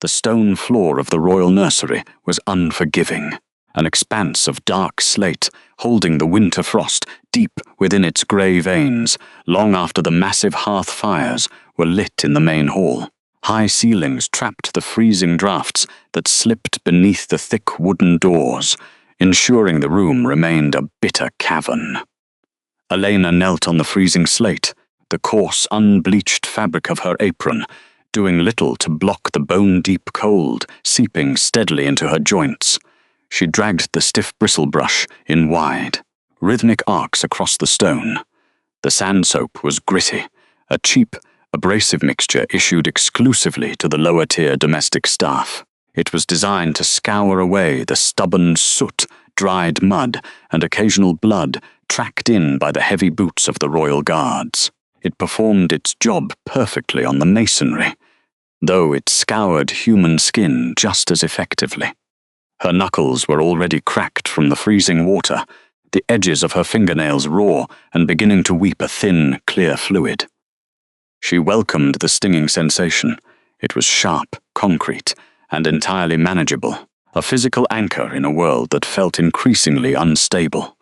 The stone floor of the royal nursery was unforgiving, an expanse of dark slate holding the winter frost deep within its grey veins long after the massive hearth fires were lit in the main hall. High ceilings trapped the freezing drafts that slipped beneath the thick wooden doors, ensuring the room remained a bitter cavern. Elena knelt on the freezing slate, the coarse, unbleached fabric of her apron doing little to block the bone-deep cold seeping steadily into her joints. She dragged the stiff bristle brush in wide, rhythmic arcs across the stone. The sand soap was gritty, a cheap, abrasive mixture issued exclusively to the lower-tier domestic staff. It was designed to scour away the stubborn soot, dried mud, and occasional blood tracked in by the heavy boots of the royal guards. It performed its job perfectly on the masonry, though it scoured human skin just as effectively. Her knuckles were already cracked from the freezing water, the edges of her fingernails raw and beginning to weep a thin, clear fluid. She welcomed the stinging sensation. It was sharp, concrete, and entirely manageable, a physical anchor in a world that felt increasingly unstable.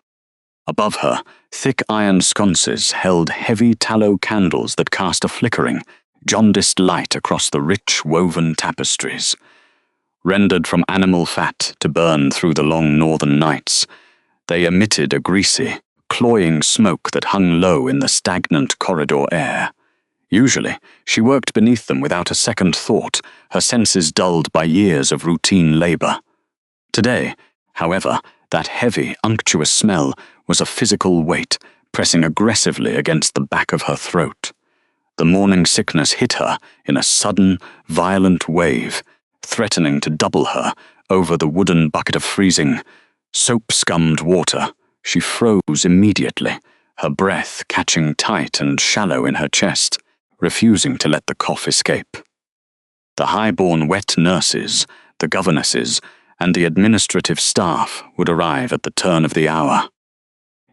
Above her, thick iron sconces held heavy tallow candles that cast a flickering, jaundiced light across the rich woven tapestries. Rendered from animal fat to burn through the long northern nights, they emitted a greasy, cloying smoke that hung low in the stagnant corridor air. Usually, she worked beneath them without a second thought, her senses dulled by years of routine labor. Today, however, that heavy, unctuous smell was a physical weight, pressing aggressively against the back of her throat. The morning sickness hit her in a sudden, violent wave, threatening to double her over the wooden bucket of freezing, soap-scummed water. She froze immediately, her breath catching tight and shallow in her chest, refusing to let the cough escape. The high-born wet nurses, the governesses, and the administrative staff would arrive at the turn of the hour.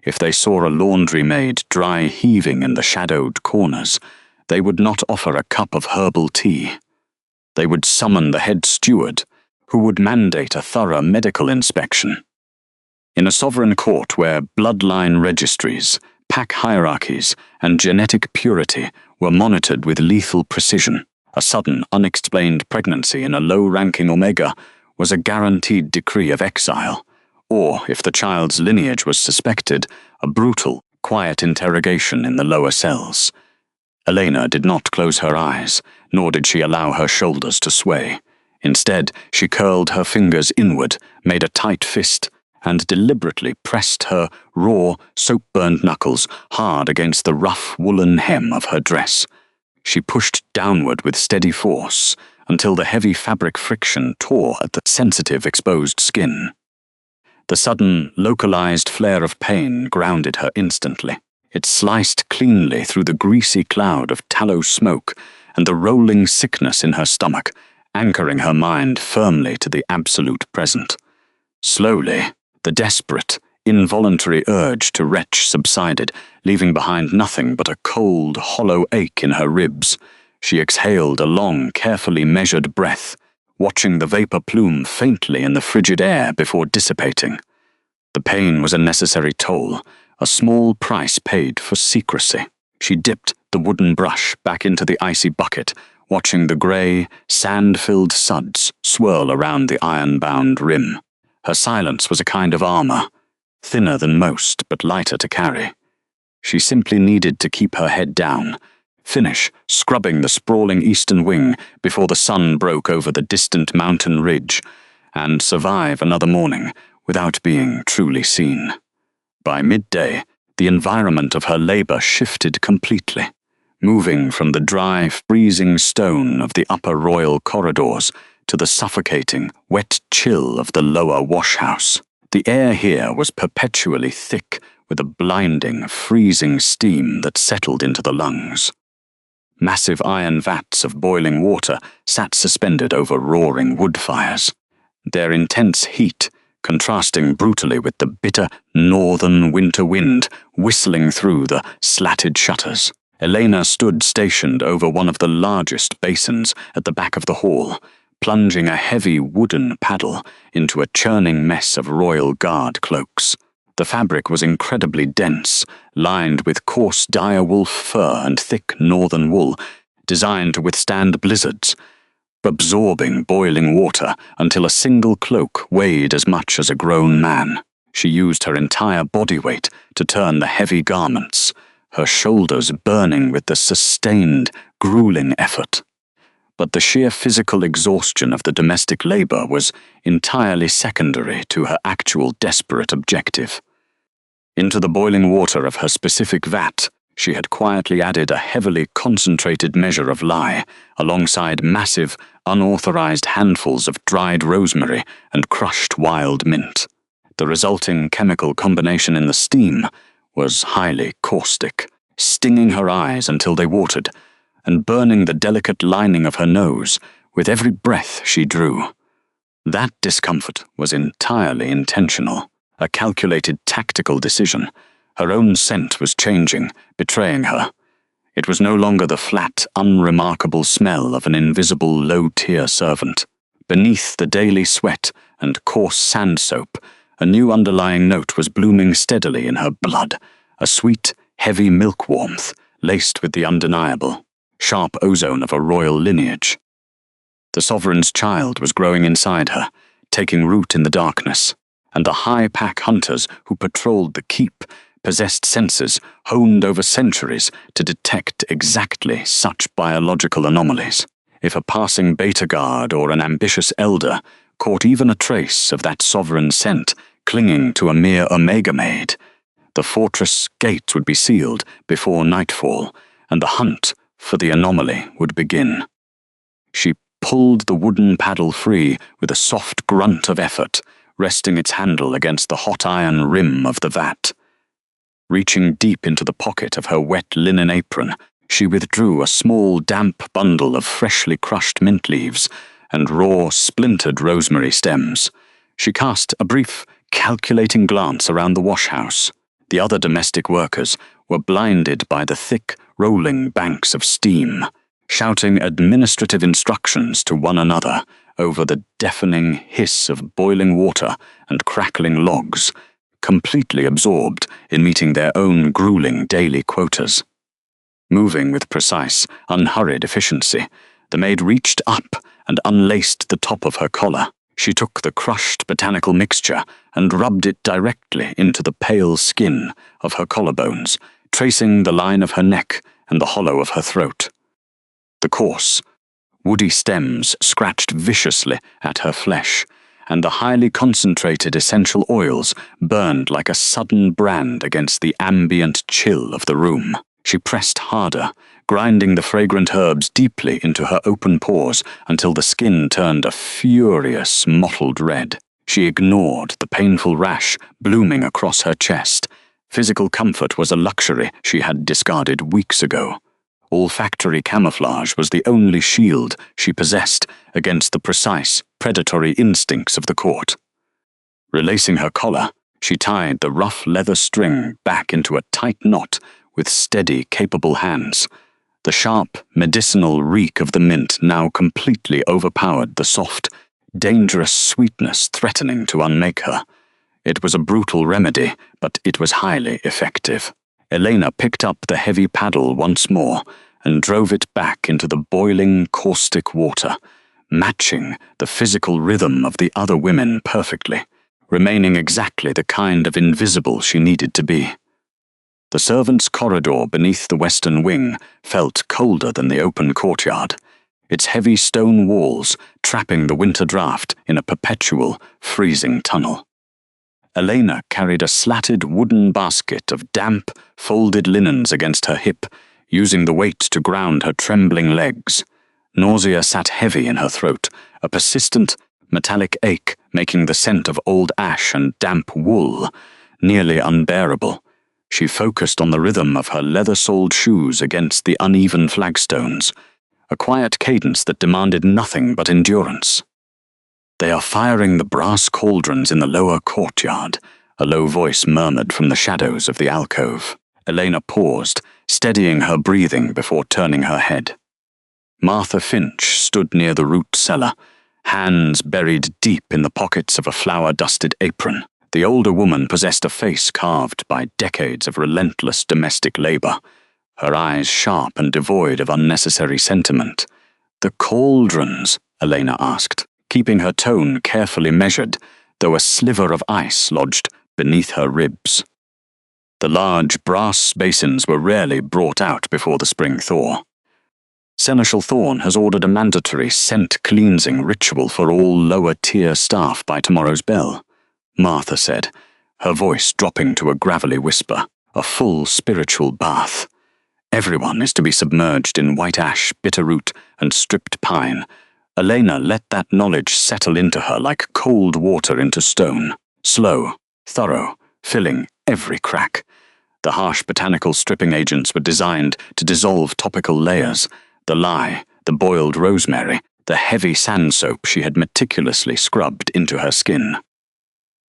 If they saw a laundry maid dry heaving in the shadowed corners, they would not offer a cup of herbal tea. They would summon the head steward, who would mandate a thorough medical inspection. In a sovereign court where bloodline registries, pack hierarchies, and genetic purity were monitored with lethal precision, a sudden, unexplained pregnancy in a low-ranking omega was a guaranteed decree of exile, or, if the child's lineage was suspected, a brutal, quiet interrogation in the lower cells. Elena did not close her eyes, nor did she allow her shoulders to sway. Instead, she curled her fingers inward, made a tight fist, and deliberately pressed her raw, soap-burned knuckles hard against the rough woolen hem of her dress. She pushed downward with steady force until the heavy fabric friction tore at the sensitive, exposed skin. The sudden, localized flare of pain grounded her instantly. It sliced cleanly through the greasy cloud of tallow smoke and the rolling sickness in her stomach, anchoring her mind firmly to the absolute present. Slowly, the desperate, involuntary urge to retch subsided, leaving behind nothing but a cold, hollow ache in her ribs. She exhaled a long, carefully measured breath, watching the vapor plume faintly in the frigid air before dissipating. The pain was a necessary toll, a small price paid for secrecy. She dipped the wooden brush back into the icy bucket, watching the grey, sand-filled suds swirl around the iron-bound rim. Her silence was a kind of armor, thinner than most but lighter to carry. She simply needed to keep her head down, finish scrubbing the sprawling eastern wing before the sun broke over the distant mountain ridge, and survive another morning without being truly seen. By midday, the environment of her labor shifted completely, moving from the dry, freezing stone of the upper royal corridors to the suffocating, wet chill of the lower washhouse. The air here was perpetually thick with a blinding, freezing steam that settled into the lungs. Massive iron vats of boiling water sat suspended over roaring wood fires, their intense heat contrasting brutally with the bitter northern winter wind whistling through the slatted shutters. Elena stood stationed over one of the largest basins at the back of the hall, plunging a heavy wooden paddle into a churning mess of royal guard cloaks. The fabric was incredibly dense, lined with coarse dire wolf fur and thick northern wool, designed to withstand blizzards, absorbing boiling water until a single cloak weighed as much as a grown man. She used her entire body weight to turn the heavy garments, her shoulders burning with the sustained, grueling effort. But the sheer physical exhaustion of the domestic labor was entirely secondary to her actual desperate objective. Into the boiling water of her specific vat, she had quietly added a heavily concentrated measure of lye, alongside massive, unauthorized handfuls of dried rosemary and crushed wild mint. The resulting chemical combination in the steam was highly caustic, stinging her eyes until they watered, and burning the delicate lining of her nose with every breath she drew. That discomfort was entirely intentional, a calculated tactical decision. Her own scent was changing, betraying her. It was no longer the flat, unremarkable smell of an invisible low-tier servant. Beneath the daily sweat and coarse sand soap, a new underlying note was blooming steadily in her blood, a sweet, heavy milk warmth, laced with the undeniable, sharp ozone of a royal lineage. The sovereign's child was growing inside her, taking root in the darkness, and the high-pack hunters who patrolled the keep possessed senses honed over centuries to detect exactly such biological anomalies. If a passing beta guard or an ambitious elder caught even a trace of that sovereign scent clinging to a mere omega maid, the fortress gates would be sealed before nightfall, and the hunt for the anomaly would begin. She pulled the wooden paddle free with a soft grunt of effort, resting its handle against the hot iron rim of the vat. Reaching deep into the pocket of her wet linen apron, she withdrew a small, damp bundle of freshly crushed mint leaves and raw, splintered rosemary stems. She cast a brief, calculating glance around the wash-house. The other domestic workers were blinded by the thick, rolling banks of steam, shouting administrative instructions to one another over the deafening hiss of boiling water and crackling logs, completely absorbed in meeting their own grueling daily quotas. Moving with precise, unhurried efficiency, the maid reached up and unlaced the top of her collar. She took the crushed botanical mixture and rubbed it directly into the pale skin of her collarbones, tracing the line of her neck and the hollow of her throat. The coarse, woody stems scratched viciously at her flesh, and the highly concentrated essential oils burned like a sudden brand against the ambient chill of the room. She pressed harder, grinding the fragrant herbs deeply into her open pores until the skin turned a furious, mottled red. She ignored the painful rash blooming across her chest. Physical comfort was a luxury she had discarded weeks ago. Olfactory camouflage was the only shield she possessed against the precise, predatory instincts of the court. Relacing her collar, she tied the rough leather string back into a tight knot with steady, capable hands. The sharp, medicinal reek of the mint now completely overpowered the soft, dangerous sweetness threatening to unmake her. It was a brutal remedy, but it was highly effective. Elena picked up the heavy paddle once more and drove it back into the boiling, caustic water, matching the physical rhythm of the other women perfectly, remaining exactly the kind of invisible she needed to be. The servants' corridor beneath the western wing felt colder than the open courtyard, its heavy stone walls trapping the winter draft in a perpetual, freezing tunnel. Elena carried a slatted wooden basket of damp, folded linens against her hip, using the weight to ground her trembling legs. Nausea sat heavy in her throat, a persistent, metallic ache making the scent of old ash and damp wool nearly unbearable. She focused on the rhythm of her leather-soled shoes against the uneven flagstones, a quiet cadence that demanded nothing but endurance. "They are firing the brass cauldrons in the lower courtyard," a low voice murmured from the shadows of the alcove. Elena paused, steadying her breathing before turning her head. Martha Finch stood near the root cellar, hands buried deep in the pockets of a flour-dusted apron. The older woman possessed a face carved by decades of relentless domestic labor, her eyes sharp and devoid of unnecessary sentiment. "The cauldrons?" Elena asked, keeping her tone carefully measured, though a sliver of ice lodged beneath her ribs. The large brass basins were rarely brought out before the spring thaw. Seneschal Thorne has ordered a mandatory scent-cleansing ritual for all lower-tier staff by tomorrow's bell, Martha said, her voice dropping to a gravelly whisper. "A full spiritual bath. Everyone is to be submerged in white ash, bitter root, and stripped pine." Elena let that knowledge settle into her like cold water into stone. Slow, thorough, filling every crack. The harsh botanical stripping agents were designed to dissolve topical layers, the lye, the boiled rosemary, the heavy sand soap she had meticulously scrubbed into her skin.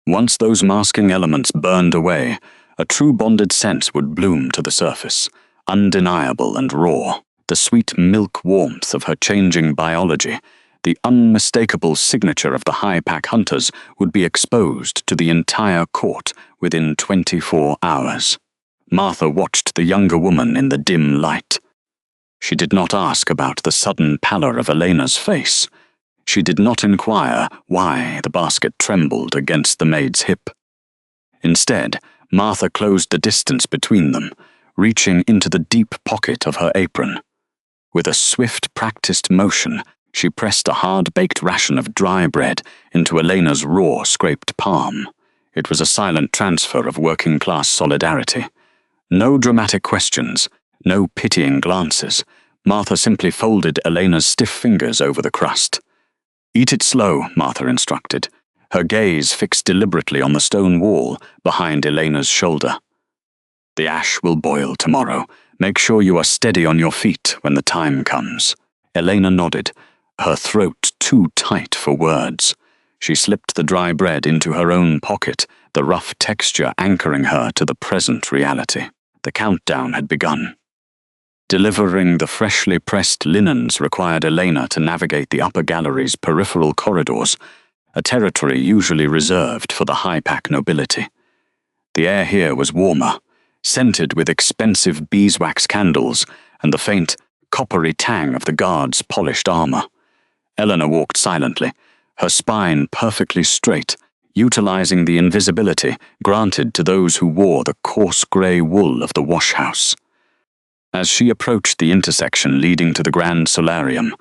Once those masking elements burned away, a true bonded sense would bloom to the surface, undeniable and raw. The sweet milk warmth of her changing biology, the unmistakable signature of the high-pack hunters, would be exposed to the entire court within 24 hours. Martha watched the younger woman in the dim light. She did not ask about the sudden pallor of Elena's face. She did not inquire why the basket trembled against the maid's hip. Instead, Martha closed the distance between them, reaching into the deep pocket of her apron. With a swift, practiced motion, she pressed a hard-baked ration of dry bread into Elena's raw, scraped palm. It was a silent transfer of working-class solidarity. No dramatic questions, no pitying glances. Martha simply folded Elena's stiff fingers over the crust. "Eat it slow," Martha instructed, her gaze fixed deliberately on the stone wall behind Elena's shoulder. "The ash will boil tomorrow. Make sure you are steady on your feet when the time comes." Elena nodded, her throat too tight for words. She slipped the dry bread into her own pocket, the rough texture anchoring her to the present reality. The countdown had begun. Delivering the freshly pressed linens required Elena to navigate the upper gallery's peripheral corridors, a territory usually reserved for the high-pack nobility. The air here was warmer, scented with expensive beeswax candles and the faint, coppery tang of the guards' polished armor. Elena walked silently, her spine perfectly straight, utilizing the invisibility granted to those who wore the coarse grey wool of the wash-house. As she approached the intersection leading to the grand solarium,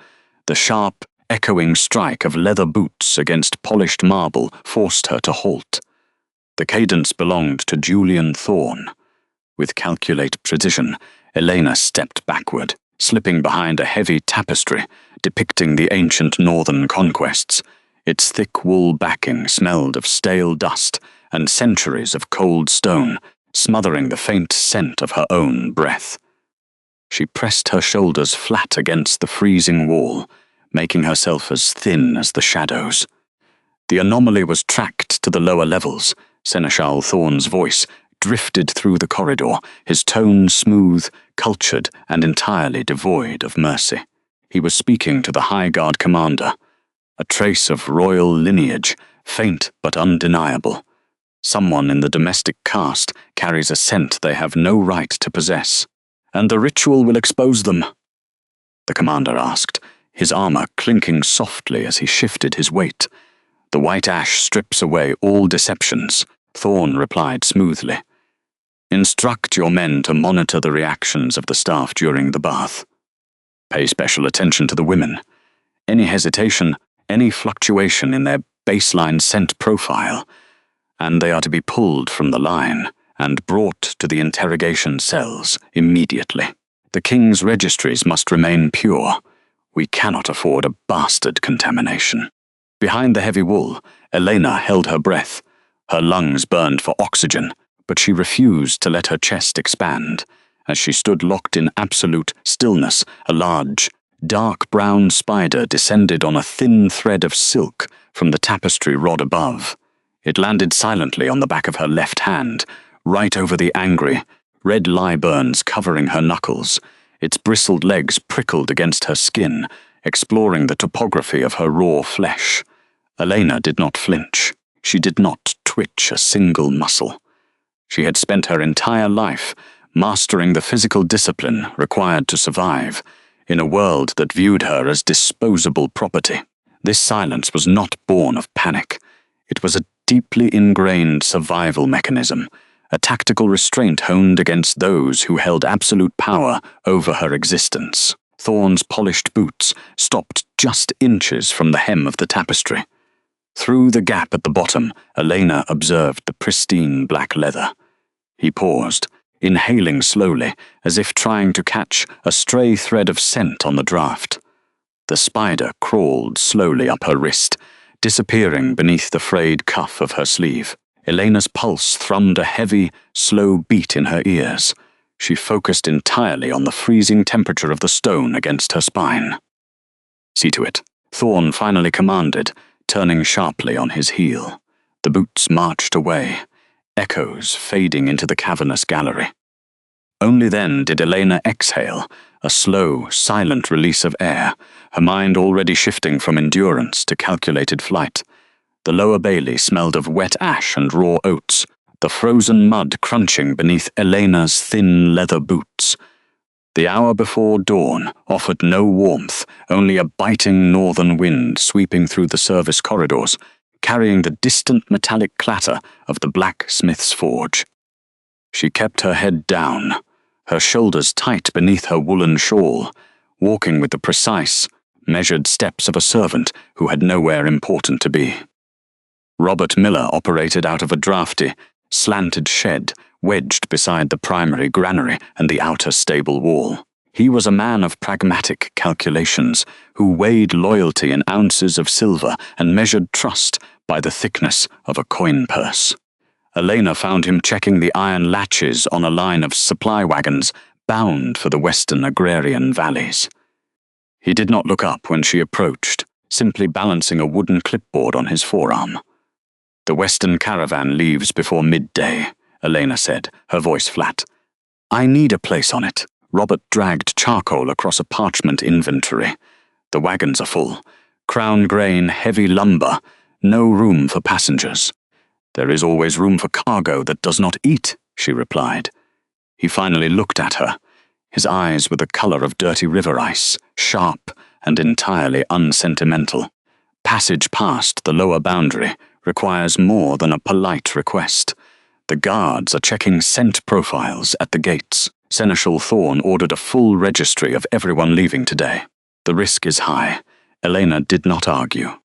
the sharp, echoing strike of leather boots against polished marble forced her to halt. The cadence belonged to Julian Thorne. With calculated precision, Elena stepped backward, slipping behind a heavy tapestry depicting the ancient northern conquests. Its thick wool backing smelled of stale dust and centuries of cold stone, smothering the faint scent of her own breath. She pressed her shoulders flat against the freezing wall, making herself as thin as the shadows. The anomaly was tracked to the lower levels. Seneschal Thorne's voice drifted through the corridor, his tone smooth, cultured, and entirely devoid of mercy. He was speaking to the High Guard commander, a trace of royal lineage, faint but undeniable. Someone in the domestic caste carries a scent they have no right to possess. "And the ritual will expose them?" the commander asked, his armor clinking softly as he shifted his weight. "The white ash strips away all deceptions," Thorne replied smoothly. "Instruct your men to monitor the reactions of the staff during the bath. Pay special attention to the women. Any hesitation, any fluctuation in their baseline scent profile, and they are to be pulled from the line and brought to the interrogation cells immediately. The king's registries must remain pure. We cannot afford a bastard contamination." Behind the heavy wool, Elena held her breath. Her lungs burned for oxygen, but she refused to let her chest expand. As she stood locked in absolute stillness, a large, dark brown spider descended on a thin thread of silk from the tapestry rod above. It landed silently on the back of her left hand, right over the angry, red lye burns covering her knuckles. Its bristled legs prickled against her skin, exploring the topography of her raw flesh. Elena did not flinch. She did not twitch a single muscle. She had spent her entire life mastering the physical discipline required to survive in a world that viewed her as disposable property. This silence was not born of panic. It was a deeply ingrained survival mechanism, a tactical restraint honed against those who held absolute power over her existence. Thorn's polished boots stopped just inches from the hem of the tapestry. Through the gap at the bottom, Elena observed the pristine black leather. He paused, inhaling slowly, as if trying to catch a stray thread of scent on the draft. The spider crawled slowly up her wrist, disappearing beneath the frayed cuff of her sleeve. Elena's pulse thrummed a heavy, slow beat in her ears. She focused entirely on the freezing temperature of the stone against her spine. "See to it," Thorn finally commanded, turning sharply on his heel. The boots marched away, echoes fading into the cavernous gallery. Only then did Elena exhale, a slow, silent release of air, her mind already shifting from endurance to calculated flight. The lower bailey smelled of wet ash and raw oats, the frozen mud crunching beneath Elena's thin leather boots. The hour before dawn offered no warmth, only a biting northern wind sweeping through the service corridors, carrying the distant metallic clatter of the blacksmith's forge. She kept her head down, her shoulders tight beneath her woolen shawl, walking with the precise, measured steps of a servant who had nowhere important to be. Robert Miller operated out of a draughty, slanted shed wedged beside the primary granary and the outer stable wall. He was a man of pragmatic calculations, who weighed loyalty in ounces of silver and measured trust by the thickness of a coin purse. Elena found him checking the iron latches on a line of supply wagons bound for the western agrarian valleys. He did not look up when she approached, simply balancing a wooden clipboard on his forearm. "The western caravan leaves before midday," Elena said, her voice flat. "I need a place on it." Robert dragged charcoal across a parchment inventory. "The wagons are full. Crown grain, heavy lumber, no room for passengers." "There is always room for cargo that does not eat," she replied. He finally looked at her. His eyes were the color of dirty river ice, sharp and entirely unsentimental. Passage past the lower boundary requires more than a polite request. The guards are checking scent profiles at the gates. Seneschal Thorn ordered a full registry of everyone leaving today. The risk is high. Elena did not argue.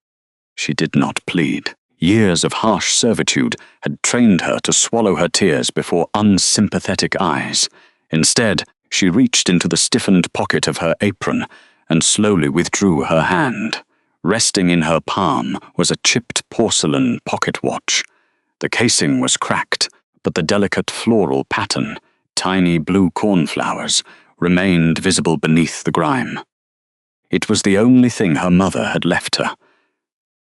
She did not plead. Years of harsh servitude had trained her to swallow her tears before unsympathetic eyes. Instead, she reached into the stiffened pocket of her apron and slowly withdrew her hand. Resting in her palm was a chipped porcelain pocket watch. The casing was cracked, but the delicate floral pattern, tiny blue cornflowers, remained visible beneath the grime. It was the only thing her mother had left her.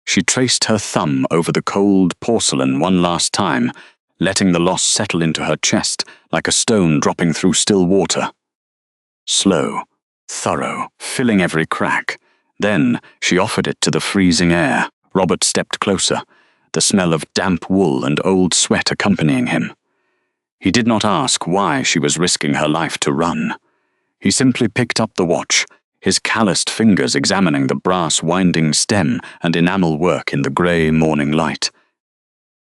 She traced her thumb over the cold porcelain one last time, letting the loss settle into her chest like a stone dropping through still water. Slow, thorough, filling every crack. Then she offered it to the freezing air. Robert stepped closer, the smell of damp wool and old sweat accompanying him. He did not ask why she was risking her life to run. He simply picked up the watch, his calloused fingers examining the brass winding stem and enamel work in the grey morning light.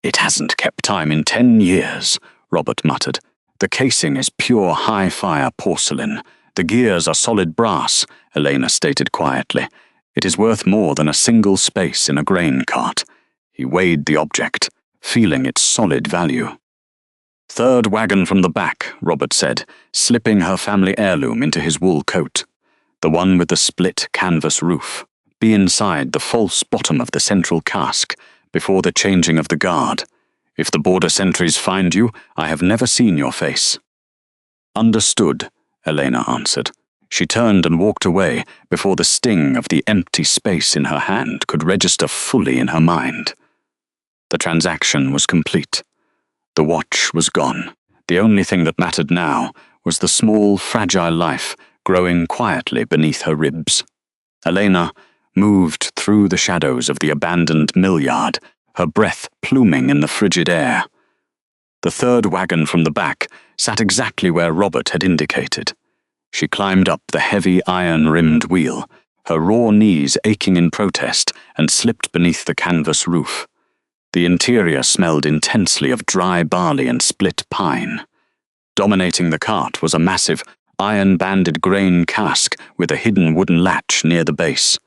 "It hasn't kept time in 10 years, Robert muttered. "The casing is pure high-fire porcelain. The gears are solid brass," Elena stated quietly. "It is worth more than a single space in a grain cart." He weighed the object, feeling its solid value. "Third wagon from the back," Robert said, slipping her family heirloom into his wool coat. "The one with the split canvas roof. Be inside the false bottom of the central cask before the changing of the guard. If the border sentries find you, I have never seen your face." "Understood," Elena answered. She turned and walked away before the sting of the empty space in her hand could register fully in her mind. The transaction was complete. The watch was gone. The only thing that mattered now was the small, fragile life growing quietly beneath her ribs. Elena moved through the shadows of the abandoned mill yard, her breath pluming in the frigid air. The third wagon from the back sat exactly where Robert had indicated. She climbed up the heavy iron-rimmed wheel, her raw knees aching in protest, and slipped beneath the canvas roof. The interior smelled intensely of dry barley and split pine. Dominating the cart was a massive, iron-banded grain cask with a hidden wooden latch near the base.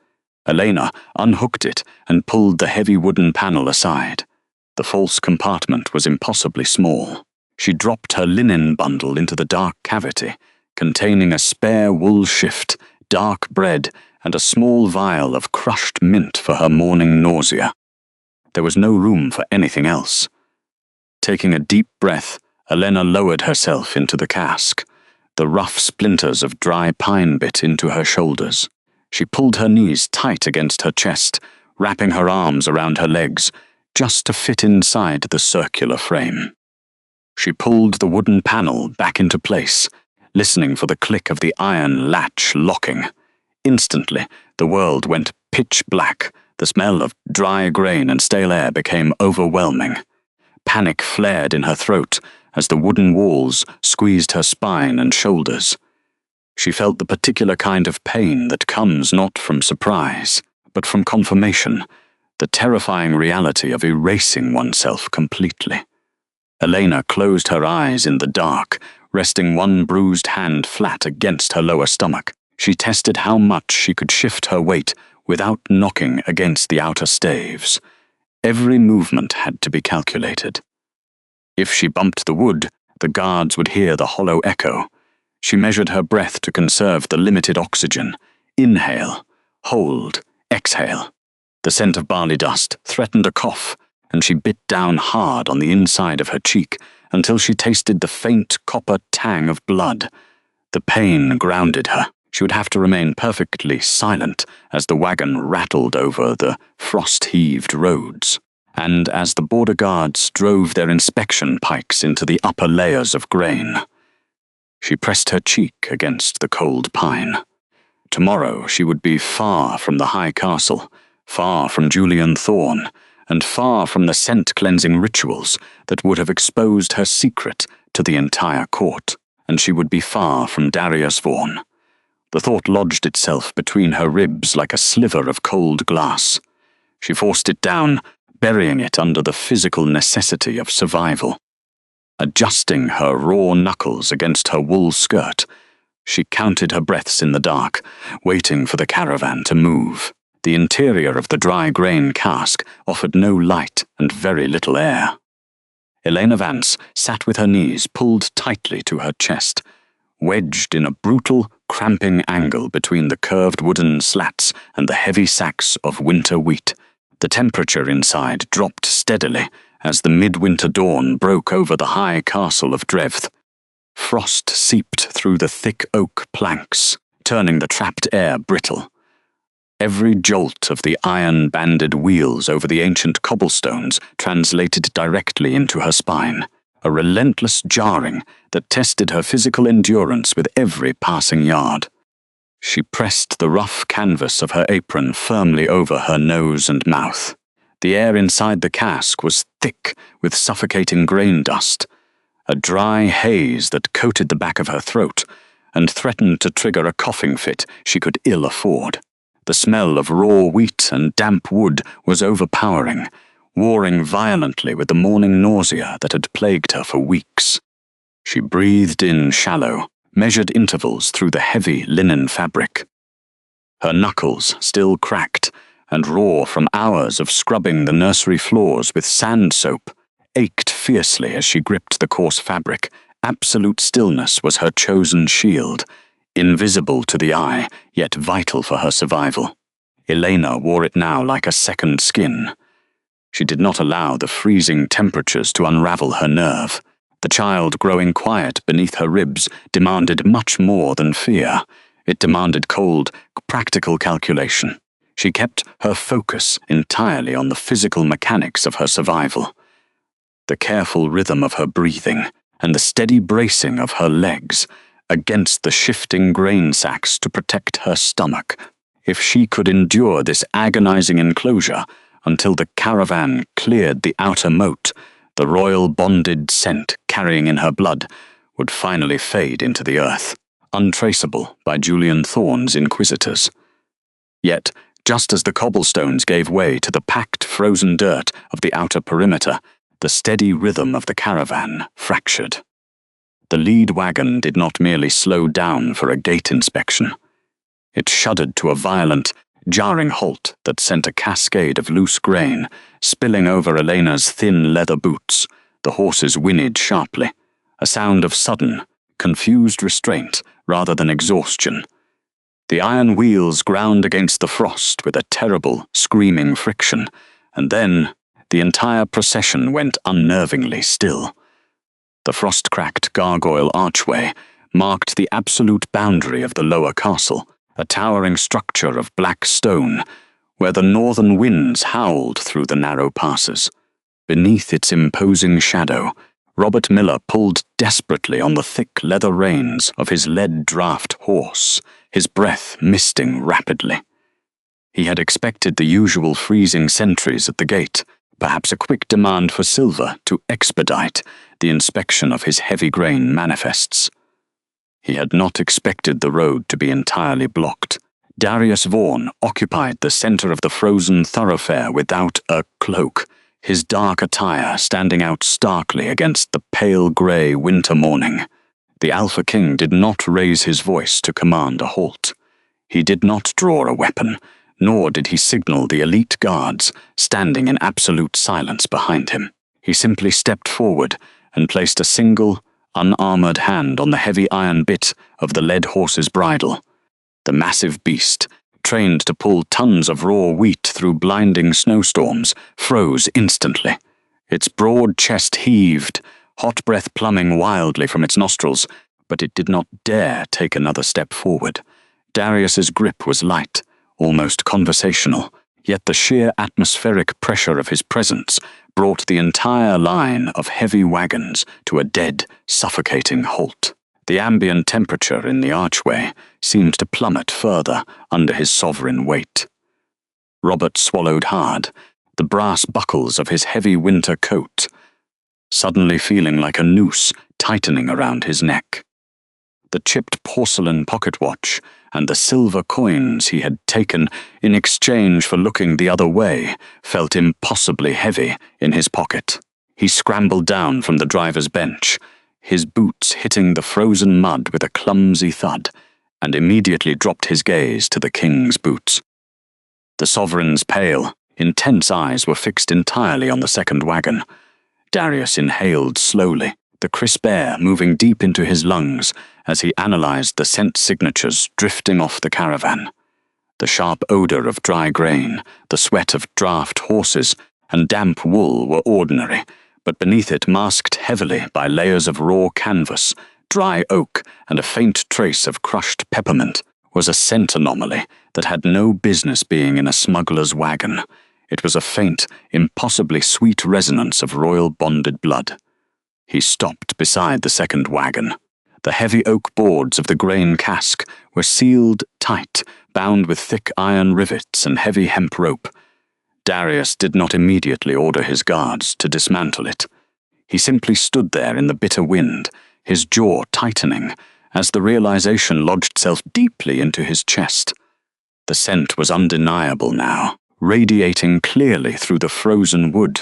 Elena unhooked it and pulled the heavy wooden panel aside. The false compartment was impossibly small. She dropped her linen bundle into the dark cavity, containing a spare wool shift, dark bread, and a small vial of crushed mint for her morning nausea. There was no room for anything else. Taking a deep breath, Elena lowered herself into the cask. The rough splinters of dry pine bit into her shoulders. She pulled her knees tight against her chest, wrapping her arms around her legs, just to fit inside the circular frame. She pulled the wooden panel back into place, listening for the click of the iron latch locking. Instantly, the world went pitch black. The smell of dry grain and stale air became overwhelming. Panic flared in her throat as the wooden walls squeezed her spine and shoulders. She felt the particular kind of pain that comes not from surprise, but from confirmation, the terrifying reality of erasing oneself completely. Elena closed her eyes in the dark, resting one bruised hand flat against her lower stomach. She tested how much she could shift her weight without knocking against the outer staves. Every movement had to be calculated. If she bumped the wood, the guards would hear the hollow echo. She measured her breath to conserve the limited oxygen. Inhale, hold, exhale. The scent of barley dust threatened a cough, and she bit down hard on the inside of her cheek until she tasted the faint copper tang of blood. The pain grounded her. She would have to remain perfectly silent as the wagon rattled over the frost-heaved roads, and as the border guards drove their inspection pikes into the upper layers of grain. She pressed her cheek against the cold pine. Tomorrow she would be far from the high castle, far from Julian Thorne, and far from the scent-cleansing rituals that would have exposed her secret to the entire court, and she would be far from Darius Vaughan. The thought lodged itself between her ribs like a sliver of cold glass. She forced it down, burying it under the physical necessity of survival. Adjusting her raw knuckles against her wool skirt, she counted her breaths in the dark, waiting for the caravan to move. The interior of the dry grain cask offered no light and very little air. Elena Vance sat with her knees pulled tightly to her chest, wedged in a brutal, cramping angle between the curved wooden slats and the heavy sacks of winter wheat. The temperature inside dropped steadily as the midwinter dawn broke over the high castle of Drevth. Frost seeped through the thick oak planks, turning the trapped air brittle. Every jolt of the iron-banded wheels over the ancient cobblestones translated directly into her spine, a relentless jarring that tested her physical endurance with every passing yard. She pressed the rough canvas of her apron firmly over her nose and mouth. The air inside the cask was thick with suffocating grain dust, a dry haze that coated the back of her throat and threatened to trigger a coughing fit she could ill afford. The smell of raw wheat and damp wood was overpowering, warring violently with the morning nausea that had plagued her for weeks. She breathed in shallow, measured intervals through the heavy linen fabric. Her knuckles, still cracked and raw from hours of scrubbing the nursery floors with sand soap, ached fiercely as she gripped the coarse fabric. Absolute stillness was her chosen shield, invisible to the eye, yet vital for her survival. Elena wore it now like a second skin. She did not allow the freezing temperatures to unravel her nerve. The child growing quiet beneath her ribs demanded much more than fear. It demanded cold, practical calculation. She kept her focus entirely on the physical mechanics of her survival. The careful rhythm of her breathing and the steady bracing of her legs against the shifting grain sacks to protect her stomach. if she could endure this agonizing enclosure until the caravan cleared the outer moat, the royal bonded scent carrying in her blood would finally fade into the earth, untraceable by Julian Thorne's inquisitors. Yet, just as the cobblestones gave way to the packed frozen dirt of the outer perimeter, the steady rhythm of the caravan fractured. The lead wagon did not merely slow down for a gate inspection. It shuddered to a violent, jarring halt that sent a cascade of loose grain spilling over Elena's thin leather boots. The horses whinnied sharply, a sound of sudden, confused restraint rather than exhaustion. The iron wheels ground against the frost with a terrible, screaming friction, and then the entire procession went unnervingly still. The frost-cracked gargoyle archway marked the absolute boundary of the lower castle, a towering structure of black stone, where the northern winds howled through the narrow passes. Beneath its imposing shadow, Robert Miller pulled desperately on the thick leather reins of his lead-draft horse, his breath misting rapidly. He had expected the usual freezing sentries at the gate, perhaps a quick demand for silver to expedite the inspection of his heavy grain manifests. He had not expected the road to be entirely blocked. Darius Vaughan occupied the center of the frozen thoroughfare without a cloak, his dark attire standing out starkly against the pale grey winter morning. The Alpha King did not raise his voice to command a halt. He did not draw a weapon, nor did he signal the elite guards standing in absolute silence behind him. He simply stepped forward and placed a single, unarmored hand on the heavy iron bit of the led horse's bridle. The massive beast, trained to pull tons of raw wheat through blinding snowstorms, froze instantly. Its broad chest heaved, hot breath pluming wildly from its nostrils, but it did not dare take another step forward. Darius's grip was light, almost conversational, yet the sheer atmospheric pressure of his presence brought the entire line of heavy wagons to a dead, suffocating halt. The ambient temperature in the archway seemed to plummet further under his sovereign weight. Robert swallowed hard, the brass buckles of his heavy winter coat suddenly feeling like a noose tightening around his neck. The chipped porcelain pocket watch and the silver coins he had taken in exchange for looking the other way felt impossibly heavy in his pocket. He scrambled down from the driver's bench, his boots hitting the frozen mud with a clumsy thud, and immediately dropped his gaze to the king's boots. The sovereign's pale, intense eyes were fixed entirely on the second wagon. Darius inhaled slowly, the crisp air moving deep into his lungs as he analyzed the scent signatures drifting off the caravan. The sharp odor of dry grain, the sweat of draft horses, and damp wool were ordinary, but beneath it, masked heavily by layers of raw canvas, dry oak, and a faint trace of crushed peppermint, was a scent anomaly that had no business being in a smuggler's wagon. It was a faint, impossibly sweet resonance of royal bonded blood. He stopped beside the second wagon. The heavy oak boards of the grain cask were sealed tight, bound with thick iron rivets and heavy hemp rope. Darius did not immediately order his guards to dismantle it. He simply stood there in the bitter wind, his jaw tightening, as the realization lodged itself deeply into his chest. The scent was undeniable now, radiating clearly through the frozen wood.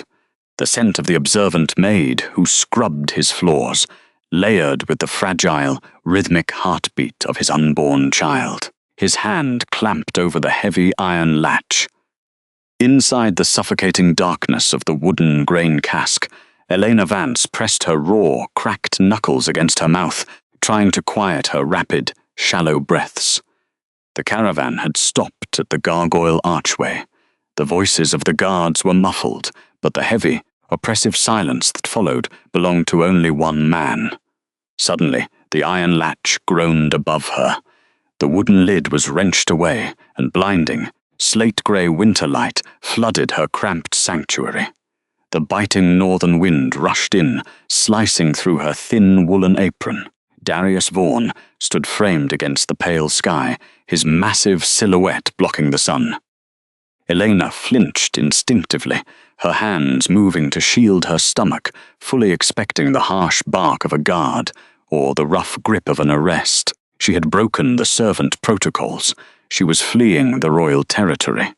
The scent of the observant maid who scrubbed his floors, layered with the fragile, rhythmic heartbeat of his unborn child. His hand clamped over the heavy iron latch. Inside the suffocating darkness of the wooden grain cask, Elena Vance pressed her raw, cracked knuckles against her mouth, trying to quiet her rapid, shallow breaths. The caravan had stopped at the gargoyle archway. The voices of the guards were muffled, but the heavy, oppressive silence that followed belonged to only one man. Suddenly, the iron latch groaned above her. The wooden lid was wrenched away, and blinding, slate-grey winter light flooded her cramped sanctuary. The biting northern wind rushed in, slicing through her thin woolen apron. Darius Vaughan stood framed against the pale sky, his massive silhouette blocking the sun. Elena flinched instinctively, her hands moving to shield her stomach, fully expecting the harsh bark of a guard or the rough grip of an arrest. She had broken the servant protocols. She was fleeing the royal territory.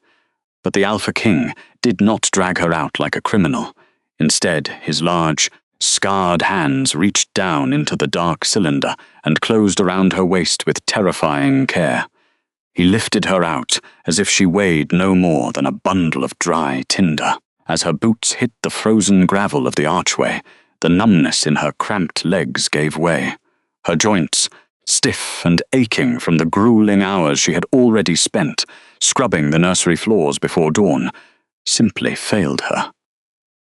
But the Alpha King did not drag her out like a criminal. Instead, his large, scarred hands reached down into the dark cylinder and closed around her waist with terrifying care. He lifted her out as if she weighed no more than a bundle of dry tinder. As her boots hit the frozen gravel of the archway, the numbness in her cramped legs gave way. Her joints, stiff and aching from the grueling hours she had already spent scrubbing the nursery floors before dawn, simply failed her.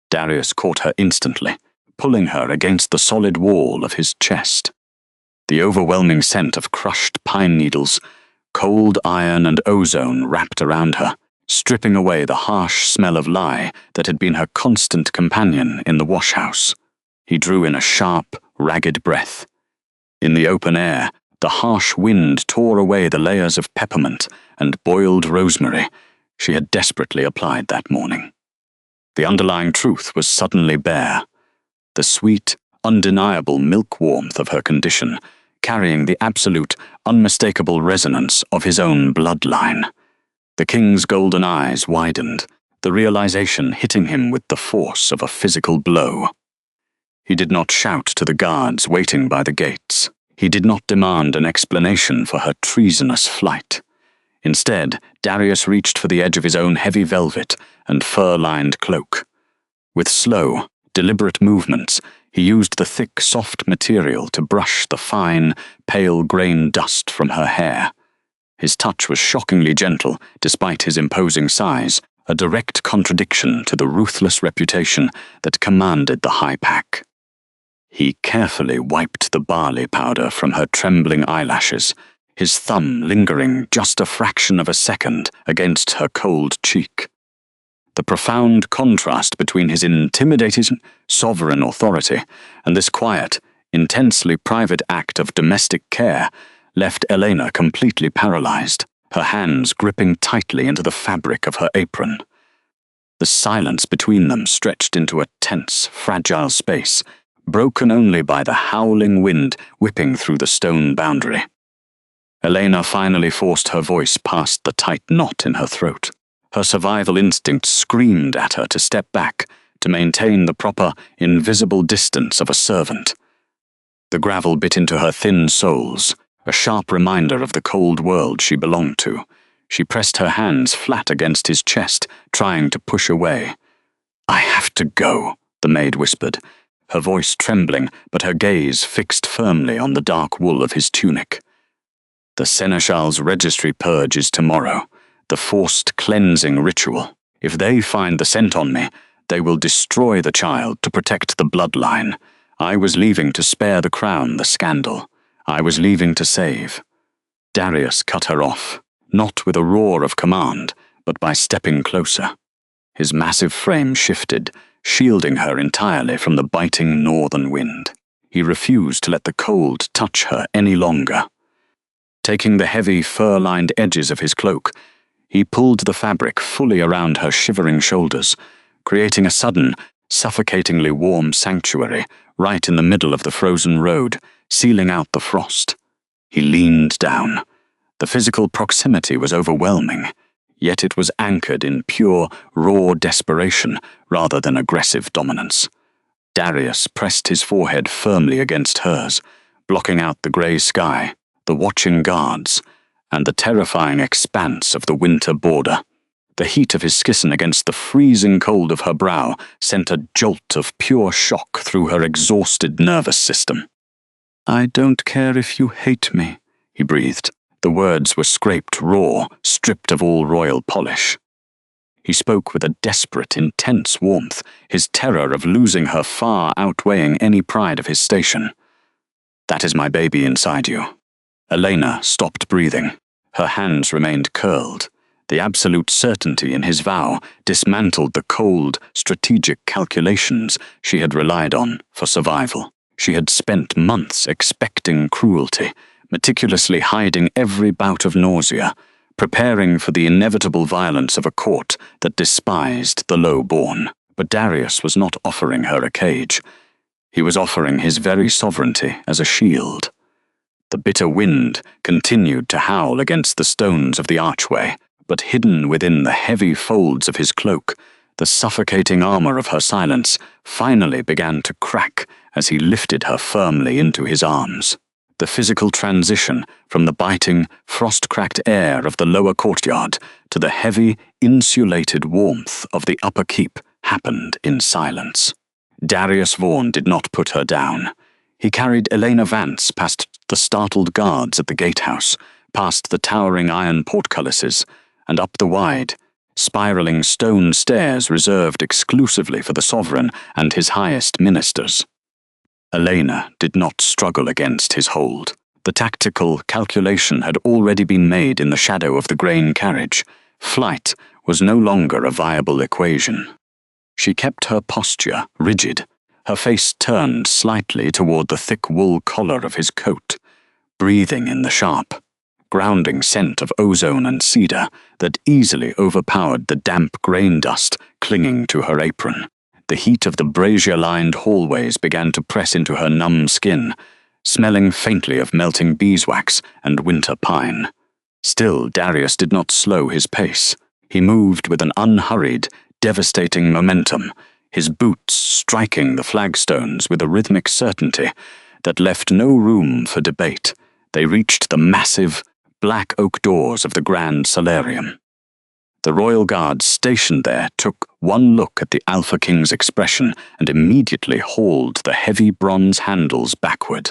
Darius caught her instantly, pulling her against the solid wall of his chest. The overwhelming scent of crushed pine needles, cold iron and ozone wrapped around her, stripping away the harsh smell of lye that had been her constant companion in the wash-house. He drew in a sharp, ragged breath. In the open air, the harsh wind tore away the layers of peppermint and boiled rosemary she had desperately applied that morning. The underlying truth was suddenly bare. The sweet, undeniable milk warmth of her condition, carrying the absolute, unmistakable resonance of his own bloodline. The king's golden eyes widened, the realization hitting him with the force of a physical blow. He did not shout to the guards waiting by the gates. He did not demand an explanation for her treasonous flight. Instead, Darius reached for the edge of his own heavy velvet and fur-lined cloak. With slow, deliberate movements, he used the thick, soft material to brush the fine, pale-grain dust from her hair. His touch was shockingly gentle, despite his imposing size, a direct contradiction to the ruthless reputation that commanded the high pack. He carefully wiped the barley powder from her trembling eyelashes, his thumb lingering just a fraction of a second against her cold cheek. The profound contrast between his intimidating, sovereign authority and this quiet, intensely private act of domestic care left Elena completely paralyzed, her hands gripping tightly into the fabric of her apron. The silence between them stretched into a tense, fragile space, broken only by the howling wind whipping through the stone boundary. Elena finally forced her voice past the tight knot in her throat. Her survival instinct screamed at her to step back, to maintain the proper, invisible distance of a servant. The gravel bit into her thin soles, a sharp reminder of the cold world she belonged to. She pressed her hands flat against his chest, trying to push away. "I have to go," the maid whispered, her voice trembling, but her gaze fixed firmly on the dark wool of his tunic. "The Seneschal's registry purge is tomorrow, the forced cleansing ritual. If they find the scent on me, they will destroy the child to protect the bloodline. I was leaving to spare the crown the scandal. I was leaving to save." Darius cut her off, not with a roar of command, but by stepping closer. His massive frame shifted, shielding her entirely from the biting northern wind. He refused to let the cold touch her any longer. Taking the heavy, fur-lined edges of his cloak, he pulled the fabric fully around her shivering shoulders, creating a sudden, suffocatingly warm sanctuary right in the middle of the frozen road, sealing out the frost. He leaned down. The physical proximity was overwhelming, yet it was anchored in pure, raw desperation rather than aggressive dominance. Darius pressed his forehead firmly against hers, blocking out the grey sky, the watching guards, and the terrifying expanse of the winter border. The heat of his skin against the freezing cold of her brow sent a jolt of pure shock through her exhausted nervous system. "I don't care if you hate me," he breathed. The words were scraped raw, stripped of all royal polish. He spoke with a desperate, intense warmth, his terror of losing her far outweighing any pride of his station. "That is my baby inside you." Elena stopped breathing. Her hands remained curled. The absolute certainty in his vow dismantled the cold, strategic calculations she had relied on for survival. She had spent months expecting cruelty, meticulously hiding every bout of nausea, preparing for the inevitable violence of a court that despised the low-born. But Darius was not offering her a cage. He was offering his very sovereignty as a shield. The bitter wind continued to howl against the stones of the archway, but hidden within the heavy folds of his cloak, the suffocating armor of her silence finally began to crack as he lifted her firmly into his arms. The physical transition from the biting, frost-cracked air of the lower courtyard to the heavy, insulated warmth of the upper keep happened in silence. Darius Vaughan did not put her down. He carried Elena Vance past the startled guards at the gatehouse, past the towering iron portcullises, and up the wide, spiraling stone stairs reserved exclusively for the sovereign and his highest ministers. Elena did not struggle against his hold. The tactical calculation had already been made in the shadow of the grain carriage. Flight was no longer a viable equation. She kept her posture rigid, her face turned slightly toward the thick wool collar of his coat, breathing in the sharp, grounding scent of ozone and cedar that easily overpowered the damp grain dust clinging to her apron. The heat of the brazier-lined hallways began to press into her numb skin, smelling faintly of melting beeswax and winter pine. Still, Darius did not slow his pace. He moved with an unhurried, devastating momentum, his boots striking the flagstones with a rhythmic certainty that left no room for debate. They reached the massive, black oak doors of the Grand Solarium. The royal guards stationed there took one look at the Alpha King's expression and immediately hauled the heavy bronze handles backward.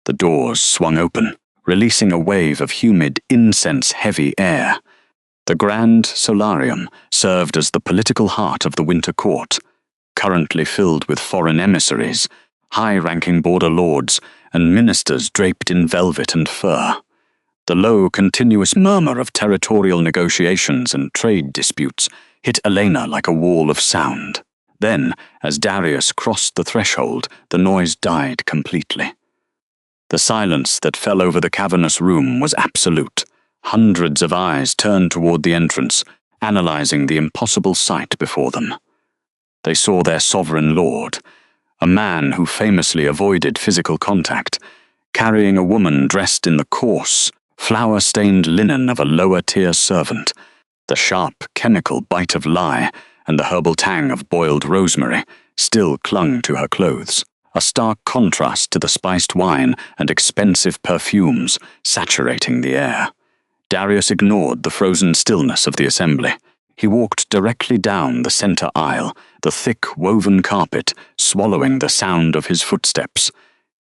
The doors swung open, releasing a wave of humid, incense-heavy air. The Grand Solarium served as the political heart of the Winter Court, currently filled with foreign emissaries, high-ranking border lords, and ministers draped in velvet and fur. The low, continuous murmur of territorial negotiations and trade disputes hit Elena like a wall of sound. Then, as Darius crossed the threshold, the noise died completely. The silence that fell over the cavernous room was absolute. Hundreds of eyes turned toward the entrance, analyzing the impossible sight before them. They saw their sovereign lord, a man who famously avoided physical contact, carrying a woman dressed in the coarse, flour-stained linen of a lower-tier servant. The sharp, chemical bite of lye and the herbal tang of boiled rosemary still clung to her clothes, a stark contrast to the spiced wine and expensive perfumes saturating the air. Darius ignored the frozen stillness of the assembly. He walked directly down the center aisle, the thick, woven carpet swallowing the sound of his footsteps.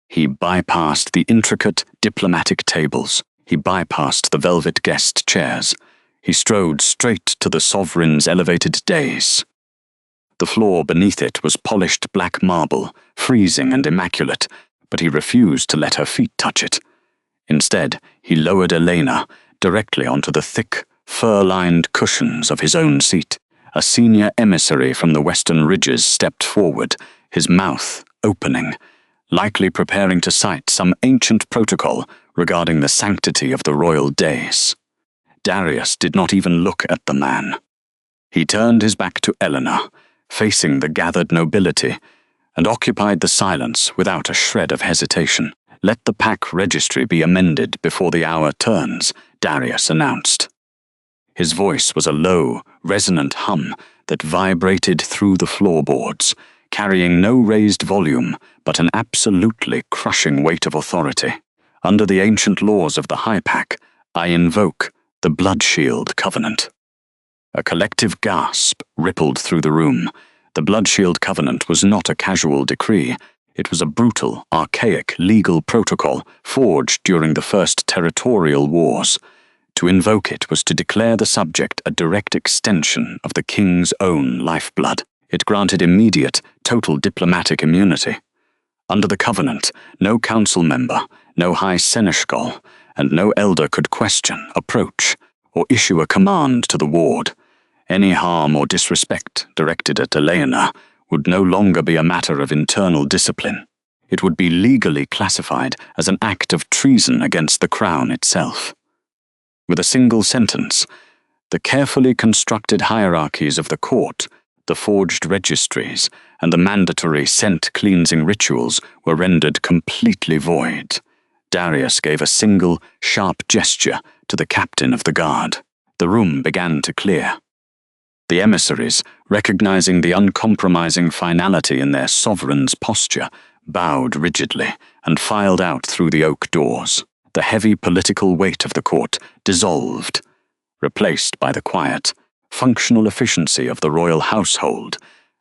He bypassed the intricate, diplomatic tables. He bypassed the velvet guest chairs. He strode straight to the sovereign's elevated dais. The floor beneath it was polished black marble, freezing and immaculate, but he refused to let her feet touch it. Instead, he lowered Elena directly onto the thick, fur-lined cushions of his own seat. A senior emissary from the western ridges stepped forward, his mouth opening, likely preparing to cite some ancient protocol regarding the sanctity of the royal dais. Darius did not even look at the man. He turned his back to Eleanor, facing the gathered nobility, and occupied the silence without a shred of hesitation. "Let the pack registry be amended before the hour turns," Darius announced. His voice was a low, resonant hum that vibrated through the floorboards, carrying no raised volume but an absolutely crushing weight of authority. "Under the ancient laws of the High Pack, I invoke the Blood Shield Covenant." A collective gasp rippled through the room. The Blood Shield Covenant was not a casual decree. It was a brutal, archaic legal protocol forged during the First Territorial Wars. To invoke it was to declare the subject a direct extension of the king's own lifeblood. It granted immediate, total diplomatic immunity. Under the covenant, no council member, no high seneschal, and no elder could question, approach, or issue a command to the ward. Any harm or disrespect directed at Eleanor would no longer be a matter of internal discipline. It would be legally classified as an act of treason against the crown itself. With a single sentence, the carefully constructed hierarchies of the court, the forged registries, and the mandatory scent-cleansing rituals were rendered completely void. Darius gave a single, sharp gesture to the captain of the guard. The room began to clear. The emissaries, recognizing the uncompromising finality in their sovereign's posture, bowed rigidly and filed out through the oak doors. The heavy political weight of the court dissolved, replaced by the quiet, functional efficiency of the royal household,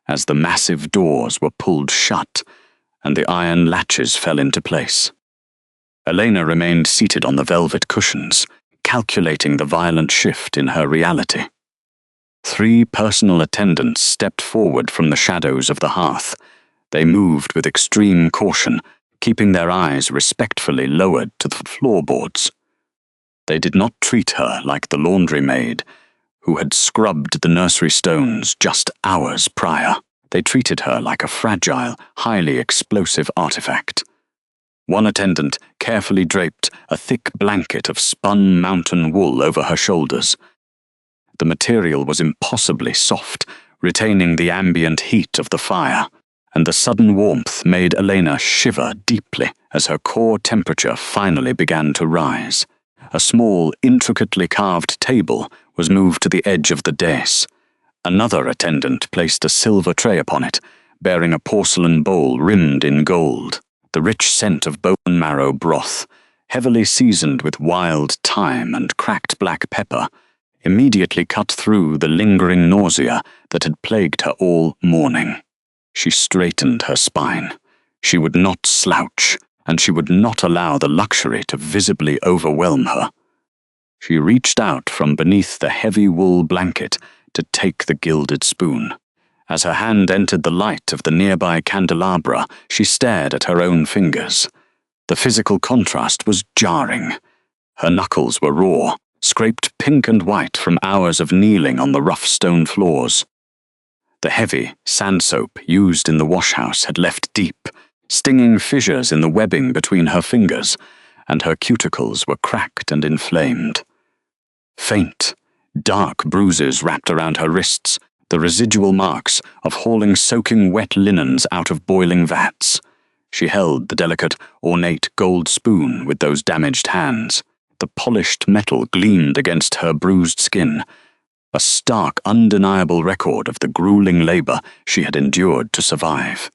as the massive doors were pulled shut and the iron latches fell into place. Elena remained seated on the velvet cushions, calculating the violent shift in her reality. 3 personal attendants stepped forward from the shadows of the hearth. They moved with extreme caution, keeping their eyes respectfully lowered to the floorboards. They did not treat her like the laundry maid, who had scrubbed the nursery stones just hours prior. They treated her like a fragile, highly explosive artifact. One attendant carefully draped a thick blanket of spun mountain wool over her shoulders. The material was impossibly soft, retaining the ambient heat of the fire, and the sudden warmth made Elena shiver deeply as her core temperature finally began to rise. A small, intricately carved table was moved to the edge of the dais. Another attendant placed a silver tray upon it, bearing a porcelain bowl rimmed in gold. The rich scent of bone marrow broth, heavily seasoned with wild thyme and cracked black pepper, immediately cut through the lingering nausea that had plagued her all morning. She straightened her spine. She would not slouch, and she would not allow the luxury to visibly overwhelm her. She reached out from beneath the heavy wool blanket to take the gilded spoon. As her hand entered the light of the nearby candelabra, she stared at her own fingers. The physical contrast was jarring. Her knuckles were raw, scraped pink and white from hours of kneeling on the rough stone floors. The heavy sand soap used in the washhouse had left deep, stinging fissures in the webbing between her fingers, and her cuticles were cracked and inflamed. Faint, dark bruises wrapped around her wrists, the residual marks of hauling soaking wet linens out of boiling vats. She held the delicate, ornate gold spoon with those damaged hands. The polished metal gleamed against her bruised skin, a stark, undeniable record of the grueling labor she had endured to survive.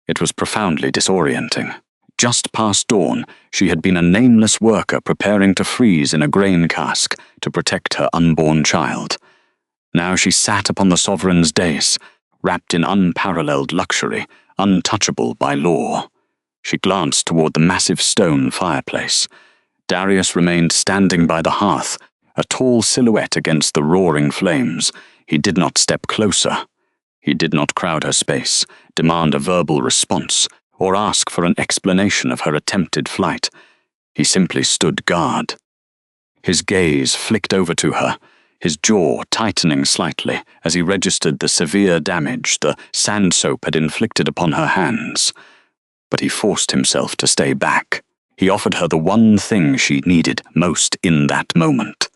It was profoundly disorienting. Just past dawn, she had been a nameless worker preparing to freeze in a grain cask to protect her unborn child. Now she sat upon the sovereign's dais, wrapped in unparalleled luxury, untouchable by law. She glanced toward the massive stone fireplace. Darius remained standing by the hearth, a tall silhouette against the roaring flames. He did not step closer. He did not crowd her space, demand a verbal response, or ask for an explanation of her attempted flight. He simply stood guard. His gaze flicked over to her, his jaw tightening slightly as he registered the severe damage the sand soap had inflicted upon her hands. But he forced himself to stay back. He offered her the one thing she needed most in that moment: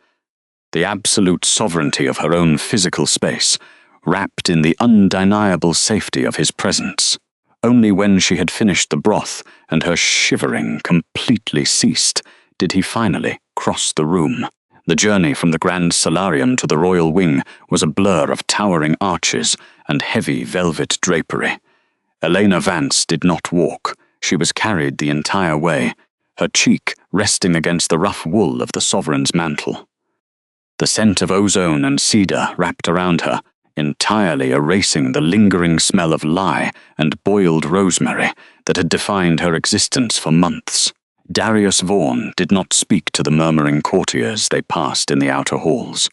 the absolute sovereignty of her own physical space, wrapped in the undeniable safety of his presence. Only when she had finished the broth and her shivering completely ceased did he finally cross the room. The journey from the Grand Solarium to the royal wing was a blur of towering arches and heavy velvet drapery. Elena Vance did not walk. She was carried the entire way, her cheek resting against the rough wool of the sovereign's mantle. The scent of ozone and cedar wrapped around her, entirely erasing the lingering smell of lye and boiled rosemary that had defined her existence for months. Darius Vaughan did not speak to the murmuring courtiers they passed in the outer halls.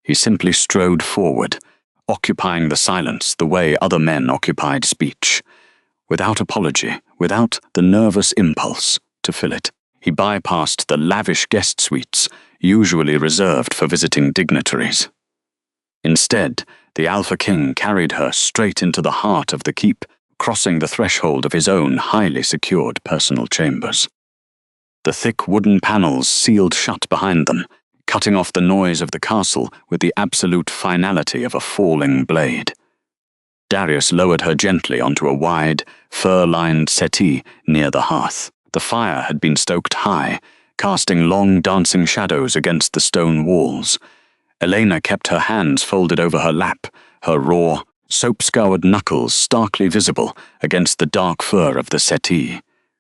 He simply strode forward, occupying the silence the way other men occupied speech. Without apology, without the nervous impulse to fill it, he bypassed the lavish guest suites usually reserved for visiting dignitaries. Instead, the Alpha King carried her straight into the heart of the keep, crossing the threshold of his own highly secured personal chambers. The thick wooden panels sealed shut behind them, cutting off the noise of the castle with the absolute finality of a falling blade. Darius lowered her gently onto a wide, fur-lined settee near the hearth. The fire had been stoked high, casting long dancing shadows against the stone walls. Elena kept her hands folded over her lap, her raw, soap-scoured knuckles starkly visible against the dark fur of the settee.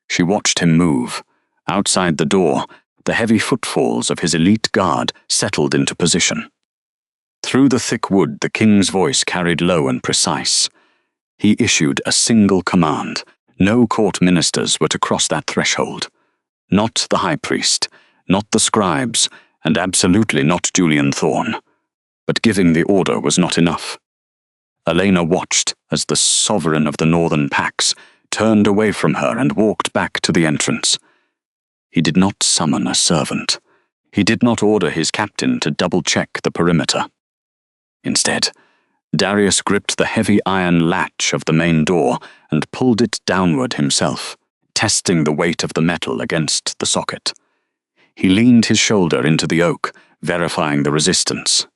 She watched him move. Outside the door, the heavy footfalls of his elite guard settled into position. Through the thick wood, the king's voice carried low and precise. He issued a single command. No court ministers were to cross that threshold. Not the high priest, not the scribes, and absolutely not Julian Thorne. But giving the order was not enough. Elena watched as the sovereign of the northern Pax turned away from her and walked back to the entrance. He did not summon a servant. He did not order his captain to double-check the perimeter. Instead, Darius gripped the heavy iron latch of the main door and pulled it downward himself, testing the weight of the metal against the socket. He leaned his shoulder into the oak, verifying the resistance.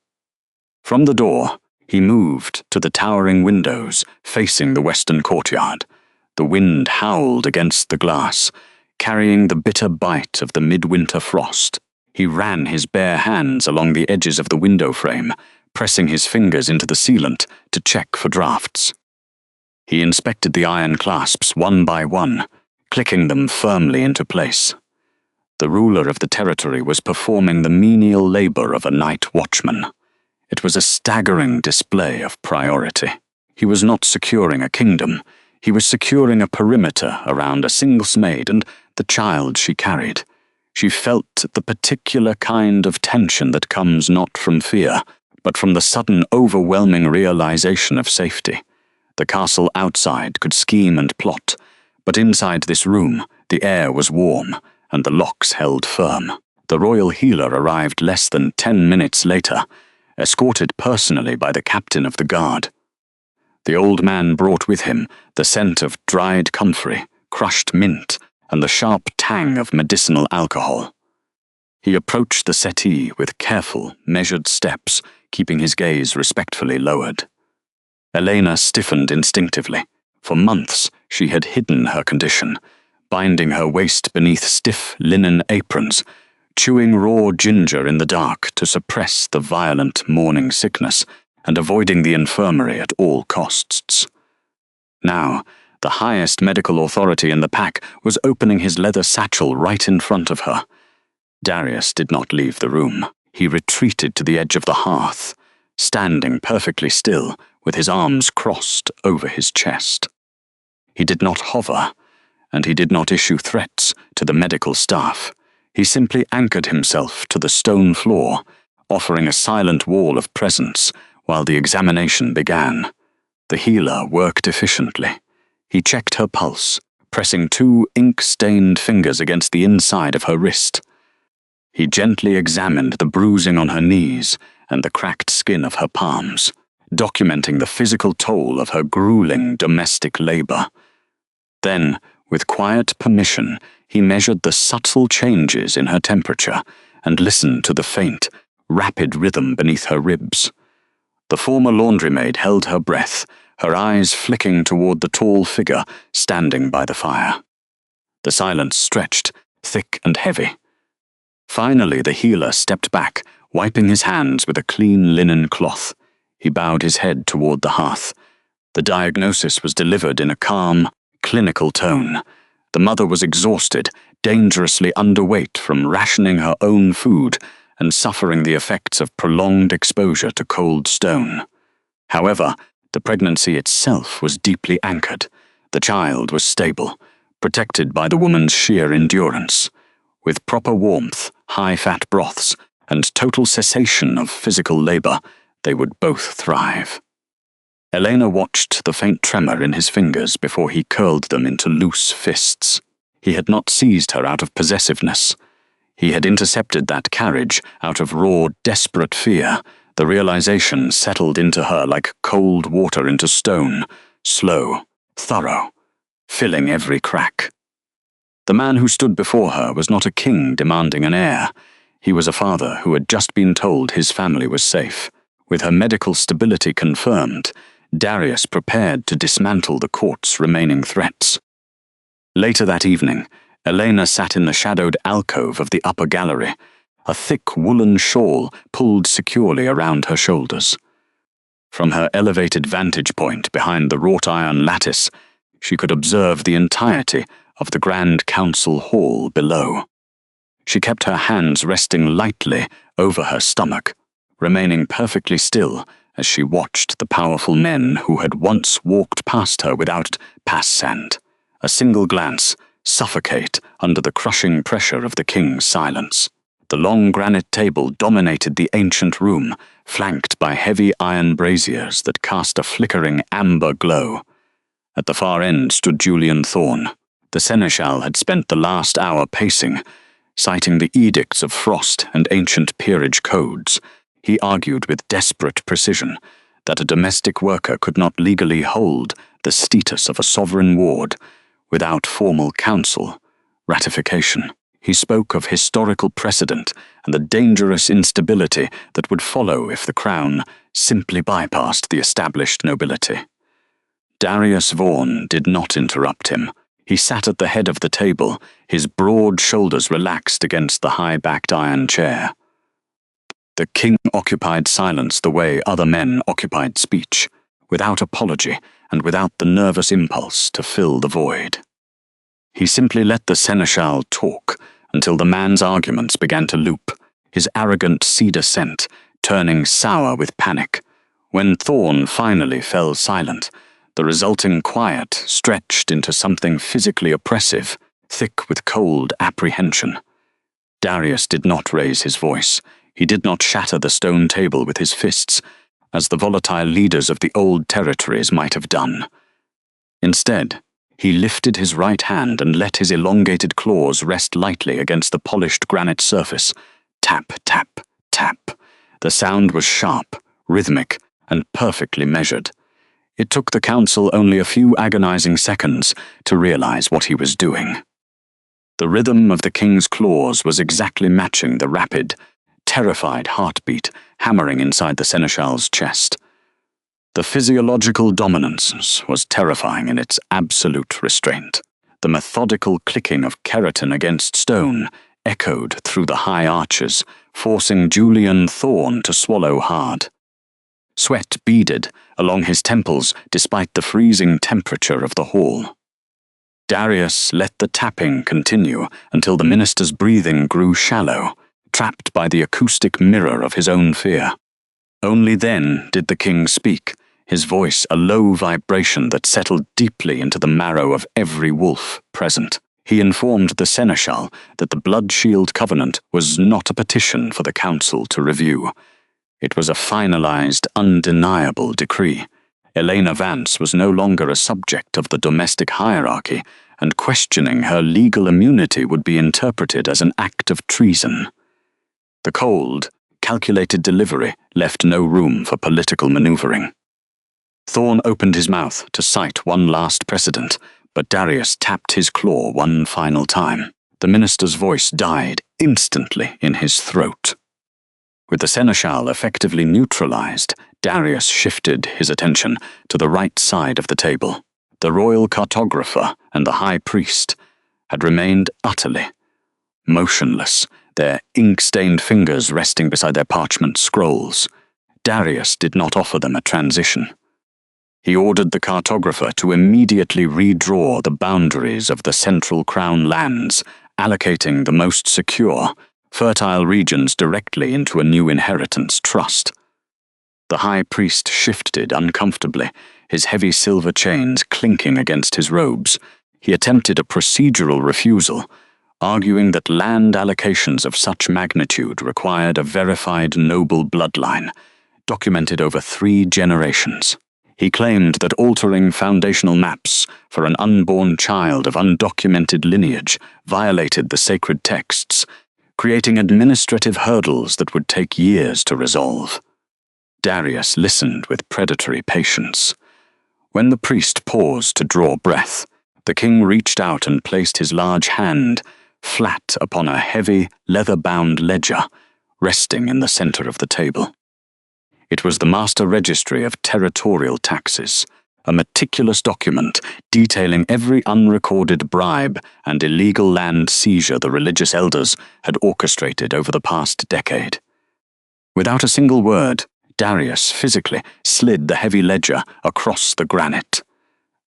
From the door, he moved to the towering windows facing the western courtyard. The wind howled against the glass, carrying the bitter bite of the midwinter frost. He ran his bare hands along the edges of the window frame, pressing his fingers into the sealant to check for drafts. He inspected the iron clasps one by one, clicking them firmly into place. The ruler of the territory was performing the menial labor of a night watchman. It was a staggering display of priority. He was not securing a kingdom. He was securing a perimeter around a single maid and the child she carried. She felt the particular kind of tension that comes not from fear, but from the sudden overwhelming realization of safety. The castle outside could scheme and plot, but inside this room the air was warm and the locks held firm. The royal healer arrived less than 10 minutes later, escorted personally by the captain of the guard. The old man brought with him the scent of dried comfrey, crushed mint, and the sharp tang of medicinal alcohol. He approached the settee with careful, measured steps, keeping his gaze respectfully lowered. Elena stiffened instinctively. For months she had hidden her condition, binding her waist beneath stiff linen aprons, chewing raw ginger in the dark to suppress the violent morning sickness, and avoiding the infirmary at all costs. Now, the highest medical authority in the pack was opening his leather satchel right in front of her. Darius did not leave the room. He retreated to the edge of the hearth, standing perfectly still with his arms crossed over his chest. He did not hover, and he did not issue threats to the medical staff. He simply anchored himself to the stone floor, offering a silent wall of presence while the examination began. The healer worked efficiently. He checked her pulse, pressing 2 ink-stained fingers against the inside of her wrist. He gently examined the bruising on her knees and the cracked skin of her palms, documenting the physical toll of her grueling domestic labor. Then, with quiet permission, he measured the subtle changes in her temperature and listened to the faint, rapid rhythm beneath her ribs. The former laundry-maid held her breath, her eyes flicking toward the tall figure standing by the fire. The silence stretched, thick and heavy. Finally, the healer stepped back, wiping his hands with a clean linen cloth. He bowed his head toward the hearth. The diagnosis was delivered in a calm, clinical tone. The mother was exhausted, dangerously underweight from rationing her own food and suffering the effects of prolonged exposure to cold stone. However, the pregnancy itself was deeply anchored. The child was stable, protected by the woman's sheer endurance. With proper warmth, high-fat broths, and total cessation of physical labor, they would both thrive. Elena watched the faint tremor in his fingers before he curled them into loose fists. He had not seized her out of possessiveness. He had intercepted that carriage out of raw, desperate fear. The realization settled into her like cold water into stone, slow, thorough, filling every crack. The man who stood before her was not a king demanding an heir. He was a father who had just been told his family was safe. With her medical stability confirmed, Darius prepared to dismantle the court's remaining threats. Later that evening, Elena sat in the shadowed alcove of the upper gallery, a thick woolen shawl pulled securely around her shoulders. From her elevated vantage point behind the wrought iron lattice, she could observe the entirety of the Grand Council Hall below. She kept her hands resting lightly over her stomach, remaining perfectly still as she watched the powerful men who had once walked past her without passant, a single glance, suffocate under the crushing pressure of the king's silence. The long granite table dominated the ancient room, flanked by heavy iron braziers that cast a flickering amber glow. At the far end stood Julian Thorne. The seneschal had spent the last hour pacing, citing the edicts of frost and ancient peerage codes. He argued with desperate precision that a domestic worker could not legally hold the status of a sovereign ward without formal council ratification. He spoke of historical precedent and the dangerous instability that would follow if the crown simply bypassed the established nobility. Darius Vaughan did not interrupt him. He sat at the head of the table, his broad shoulders relaxed against the high-backed iron chair. The king occupied silence the way other men occupied speech, without apology and without the nervous impulse to fill the void. He simply let the seneschal talk until the man's arguments began to loop, his arrogant cedar scent turning sour with panic. When Thorne finally fell silent, the resulting quiet stretched into something physically oppressive, thick with cold apprehension. Darius did not raise his voice. He did not shatter the stone table with his fists, as the volatile leaders of the old territories might have done. Instead, he lifted his right hand and let his elongated claws rest lightly against the polished granite surface. Tap, tap, tap. The sound was sharp, rhythmic, and perfectly measured. It took the council only a few agonizing seconds to realize what he was doing. The rhythm of the king's claws was exactly matching the rapid, terrified heartbeat hammering inside the seneschal's chest. The physiological dominance was terrifying in its absolute restraint. The methodical clicking of keratin against stone echoed through the high arches, forcing Julian Thorne to swallow hard. Sweat beaded along his temples despite the freezing temperature of the hall. Darius let the tapping continue until the minister's breathing grew shallow, trapped by the acoustic mirror of his own fear. Only then did the king speak, his voice a low vibration that settled deeply into the marrow of every wolf present. He informed the seneschal that the Blood Shield Covenant was not a petition for the council to review. It was a finalized, undeniable decree. Elena Vance was no longer a subject of the domestic hierarchy, and questioning her legal immunity would be interpreted as an act of treason. The cold, calculated delivery left no room for political maneuvering. Thorne opened his mouth to cite one last precedent, but Darius tapped his claw one final time. The minister's voice died instantly in his throat. With the seneschal effectively neutralized, Darius shifted his attention to the right side of the table. The royal cartographer and the high priest had remained utterly motionless, their ink-stained fingers resting beside their parchment scrolls. Darius did not offer them a transition. He ordered the cartographer to immediately redraw the boundaries of the central crown lands, allocating the most secure, fertile regions directly into a new inheritance trust. The high priest shifted uncomfortably, his heavy silver chains clinking against his robes. He attempted a procedural refusal, arguing that land allocations of such magnitude required a verified noble bloodline, documented over 3 generations. He claimed that altering foundational maps for an unborn child of undocumented lineage violated the sacred texts, creating administrative hurdles that would take years to resolve. Darius listened with predatory patience. When the priest paused to draw breath, the king reached out and placed his large hand flat upon a heavy, leather-bound ledger resting in the center of the table. It was the Master Registry of Territorial Taxes, a meticulous document detailing every unrecorded bribe and illegal land seizure the religious elders had orchestrated over the past decade. Without a single word, Darius physically slid the heavy ledger across the granite.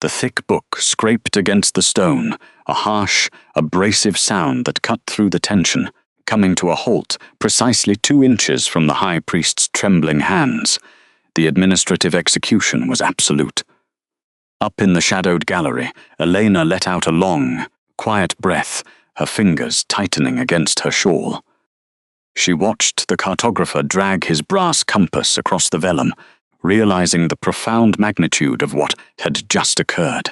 The thick book scraped against the stone, a harsh, abrasive sound that cut through the tension, coming to a halt precisely 2 inches from the high priest's trembling hands. The administrative execution was absolute. Up in the shadowed gallery, Elena let out a long, quiet breath, her fingers tightening against her shawl. She watched the cartographer drag his brass compass across the vellum, realizing the profound magnitude of what had just occurred.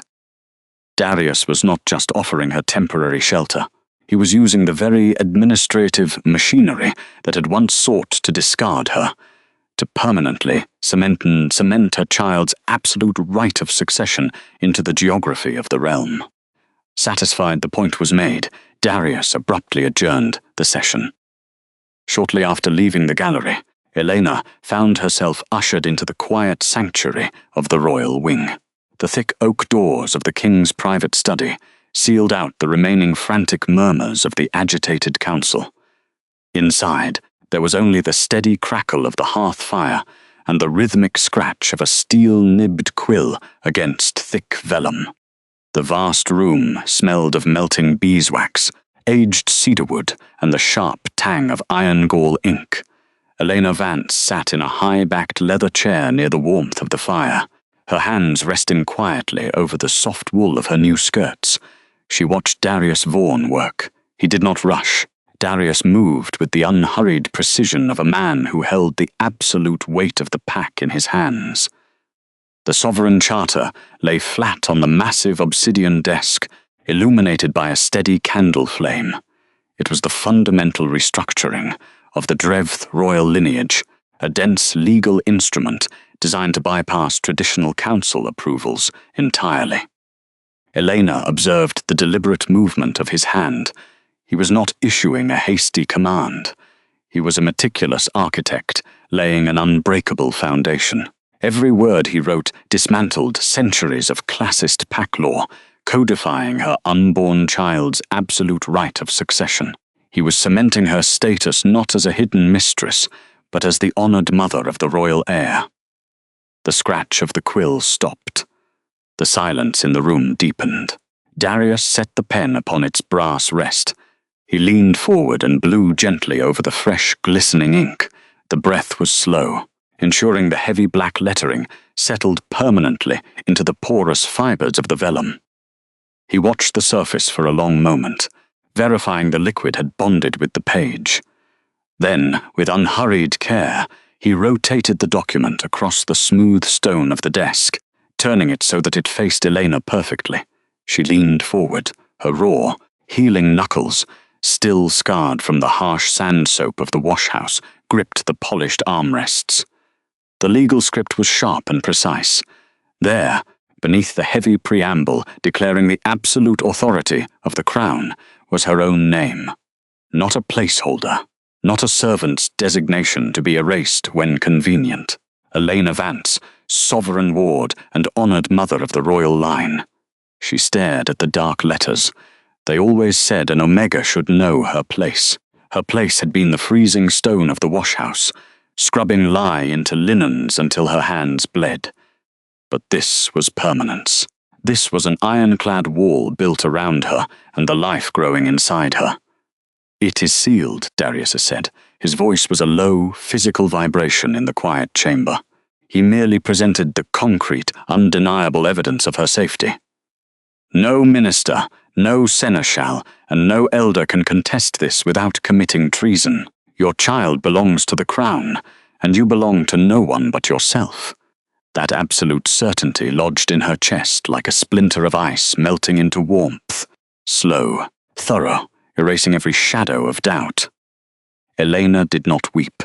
Darius was not just offering her temporary shelter. He was using the very administrative machinery that had once sought to discard her, to permanently cement her child's absolute right of succession into the geography of the realm. Satisfied the point was made, Darius abruptly adjourned the session. Shortly after leaving the gallery, Elena found herself ushered into the quiet sanctuary of the royal wing. The thick oak doors of the king's private study sealed out the remaining frantic murmurs of the agitated council. Inside, there was only the steady crackle of the hearth fire and the rhythmic scratch of a steel-nibbed quill against thick vellum. The vast room smelled of melting beeswax, aged cedarwood, and the sharp tang of iron gall ink. Elena Vance sat in a high-backed leather chair near the warmth of the fire, her hands resting quietly over the soft wool of her new skirts. She watched Darius Vaughan work. He did not rush. Darius moved with the unhurried precision of a man who held the absolute weight of the pack in his hands. The Sovereign Charter lay flat on the massive obsidian desk, illuminated by a steady candle flame. It was the fundamental restructuring of the Drevth royal lineage, a dense legal instrument designed to bypass traditional council approvals entirely. Elena observed the deliberate movement of his hand. He was not issuing a hasty command. He was a meticulous architect, laying an unbreakable foundation. Every word he wrote dismantled centuries of classist pack law, codifying her unborn child's absolute right of succession. He was cementing her status not as a hidden mistress, but as the honored mother of the royal heir. The scratch of the quill stopped. The silence in the room deepened. Darius set the pen upon its brass rest. He leaned forward and blew gently over the fresh, glistening ink. The breath was slow, ensuring the heavy black lettering settled permanently into the porous fibers of the vellum. He watched the surface for a long moment, verifying the liquid had bonded with the page. Then, with unhurried care, he rotated the document across the smooth stone of the desk, turning it so that it faced Elena perfectly. She leaned forward, her raw, healing knuckles, still scarred from the harsh sand soap of the washhouse, gripped the polished armrests. The legal script was sharp and precise. There, beneath the heavy preamble declaring the absolute authority of the crown, was her own name. Not a placeholder, not a servant's designation to be erased when convenient. Elena Vance, sovereign ward and honored mother of the royal line. She stared at the dark letters. They always said an Omega should know her place. Her place had been the freezing stone of the washhouse, scrubbing lye into linens until her hands bled. But this was permanence. This was an ironclad wall built around her and the life growing inside her. "It is sealed," Darius said. His voice was a low, physical vibration in the quiet chamber. He merely presented the concrete, undeniable evidence of her safety. "No minister, no seneschal, and no elder can contest this without committing treason. Your child belongs to the crown, and you belong to no one but yourself." That absolute certainty lodged in her chest like a splinter of ice melting into warmth, slow, thorough, erasing every shadow of doubt. Elena did not weep.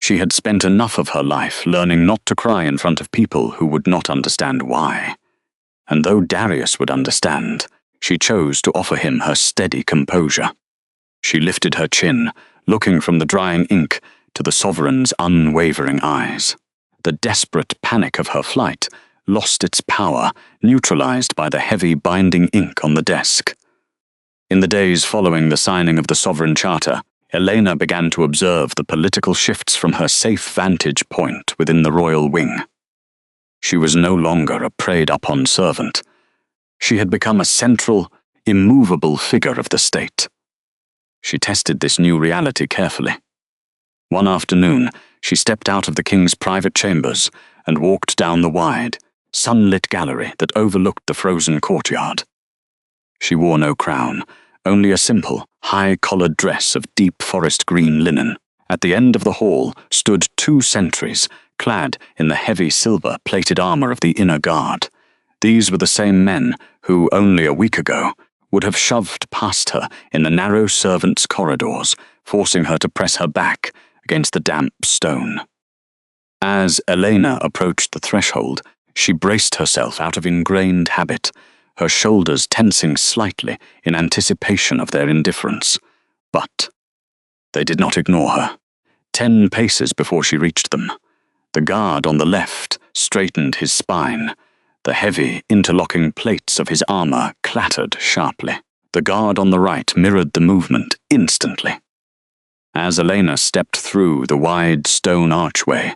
She had spent enough of her life learning not to cry in front of people who would not understand why. And though Darius would understand, she chose to offer him her steady composure. She lifted her chin, looking from the drying ink to the sovereign's unwavering eyes. The desperate panic of her flight lost its power, neutralized by the heavy binding ink on the desk. In the days following the signing of the Sovereign Charter, Elena began to observe the political shifts from her safe vantage point within the royal wing. She was no longer a preyed-upon servant. She had become a central, immovable figure of the state. She tested this new reality carefully. One afternoon, she stepped out of the king's private chambers and walked down the wide, sunlit gallery that overlooked the frozen courtyard. She wore no crown, only a simple, high-collared dress of deep forest green linen. At the end of the hall stood 2 sentries, clad in the heavy silver-plated armor of the inner guard. These were the same men who, only a week ago, would have shoved past her in the narrow servants' corridors, forcing her to press her back against the damp stone. As Elena approached the threshold, she braced herself out of ingrained habit, her shoulders tensing slightly in anticipation of their indifference. But they did not ignore her. 10 paces before she reached them, the guard on the left straightened his spine. The heavy, interlocking plates of his armor clattered sharply. The guard on the right mirrored the movement instantly. As Elena stepped through the wide stone archway,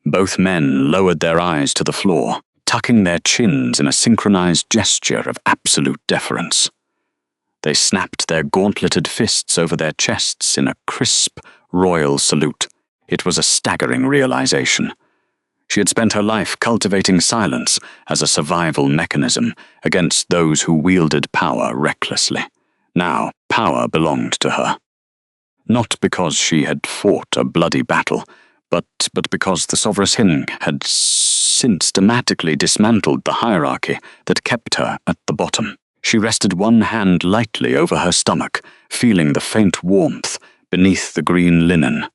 both men lowered their eyes to the floor, tucking their chins in a synchronized gesture of absolute deference. They snapped their gauntleted fists over their chests in a crisp, royal salute. It was a staggering realization. She had spent her life cultivating silence as a survival mechanism against those who wielded power recklessly. Now, power belonged to her. Not because she had fought a bloody battle, but because the Sovereign had systematically dismantled the hierarchy that kept her at the bottom. She rested one hand lightly over her stomach, feeling the faint warmth beneath the green linen.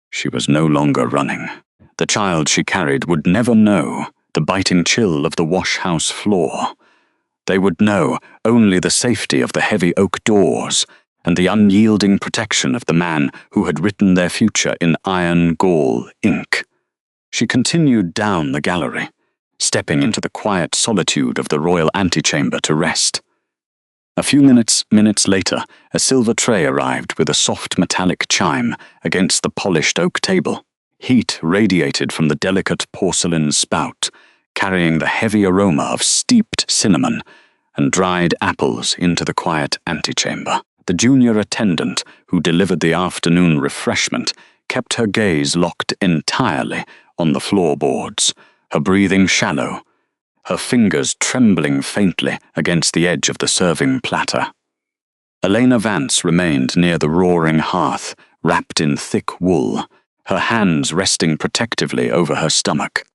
She was no longer running. The child she carried would never know the biting chill of the wash-house floor. They would know only the safety of the heavy oak doors and the unyielding protection of the man who had written their future in iron gall ink. She continued down the gallery, stepping into the quiet solitude of the royal antechamber to rest. A few minutes later, a silver tray arrived with a soft metallic chime against the polished oak table. Heat radiated from the delicate porcelain spout, carrying the heavy aroma of steeped cinnamon and dried apples into the quiet antechamber. The junior attendant who delivered the afternoon refreshment kept her gaze locked entirely on the floorboards, her breathing shallow, her fingers trembling faintly against the edge of the serving platter. Elena Vance remained near the roaring hearth, wrapped in thick wool, her hands resting protectively over her stomach.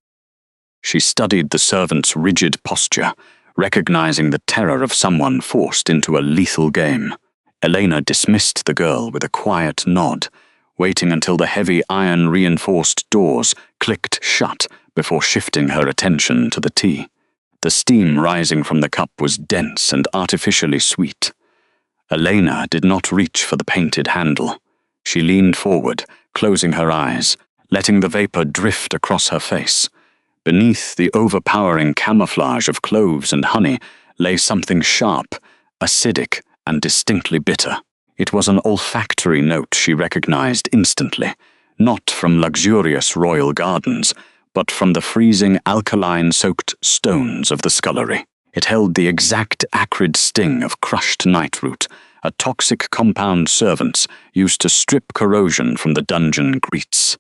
She studied the servant's rigid posture, recognizing the terror of someone forced into a lethal game. Elena dismissed the girl with a quiet nod, waiting until the heavy iron-reinforced doors clicked shut before shifting her attention to the tea. The steam rising from the cup was dense and artificially sweet. Elena did not reach for the painted handle. She leaned forward, closing her eyes, letting the vapor drift across her face. Beneath the overpowering camouflage of cloves and honey lay something sharp, acidic, and distinctly bitter. It was an olfactory note she recognized instantly, not from luxurious royal gardens, but from the freezing alkaline-soaked stones of the scullery. It held the exact acrid sting of crushed nightroot, a toxic compound servants used to strip corrosion from the dungeon grates.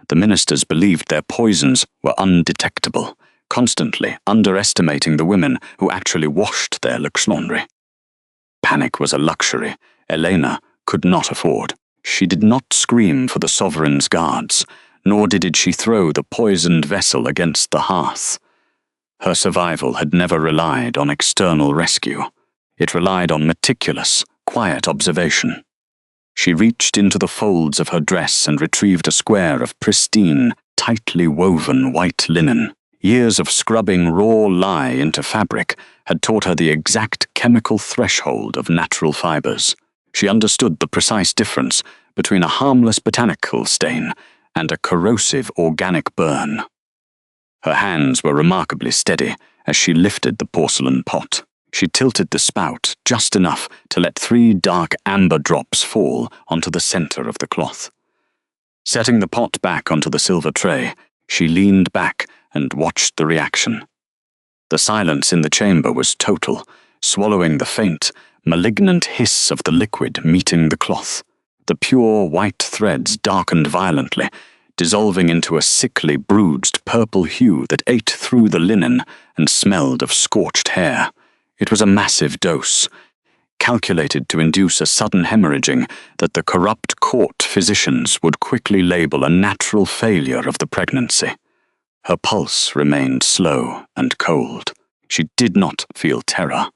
The ministers believed their poisons were undetectable, constantly underestimating the women who actually washed their laundry. Panic was a luxury Elena could not afford. She did not scream for the sovereign's guards, nor did she throw the poisoned vessel against the hearth. Her survival had never relied on external rescue. It relied on meticulous, quiet observation. She reached into the folds of her dress and retrieved a square of pristine, tightly woven white linen. Years of scrubbing raw lye into fabric had taught her the exact chemical threshold of natural fibers. She understood the precise difference between a harmless botanical stain and a corrosive organic burn. Her hands were remarkably steady as she lifted the porcelain pot. She tilted the spout just enough to let 3 dark amber drops fall onto the center of the cloth. Setting the pot back onto the silver tray, she leaned back and watched the reaction. The silence in the chamber was total, swallowing the faint, malignant hiss of the liquid meeting the cloth. The pure white threads darkened violently, dissolving into a sickly, bruised purple hue that ate through the linen and smelled of scorched hair. It was a massive dose, calculated to induce a sudden hemorrhaging that the corrupt court physicians would quickly label a natural failure of the pregnancy. Her pulse remained slow and cold. She did not feel terror.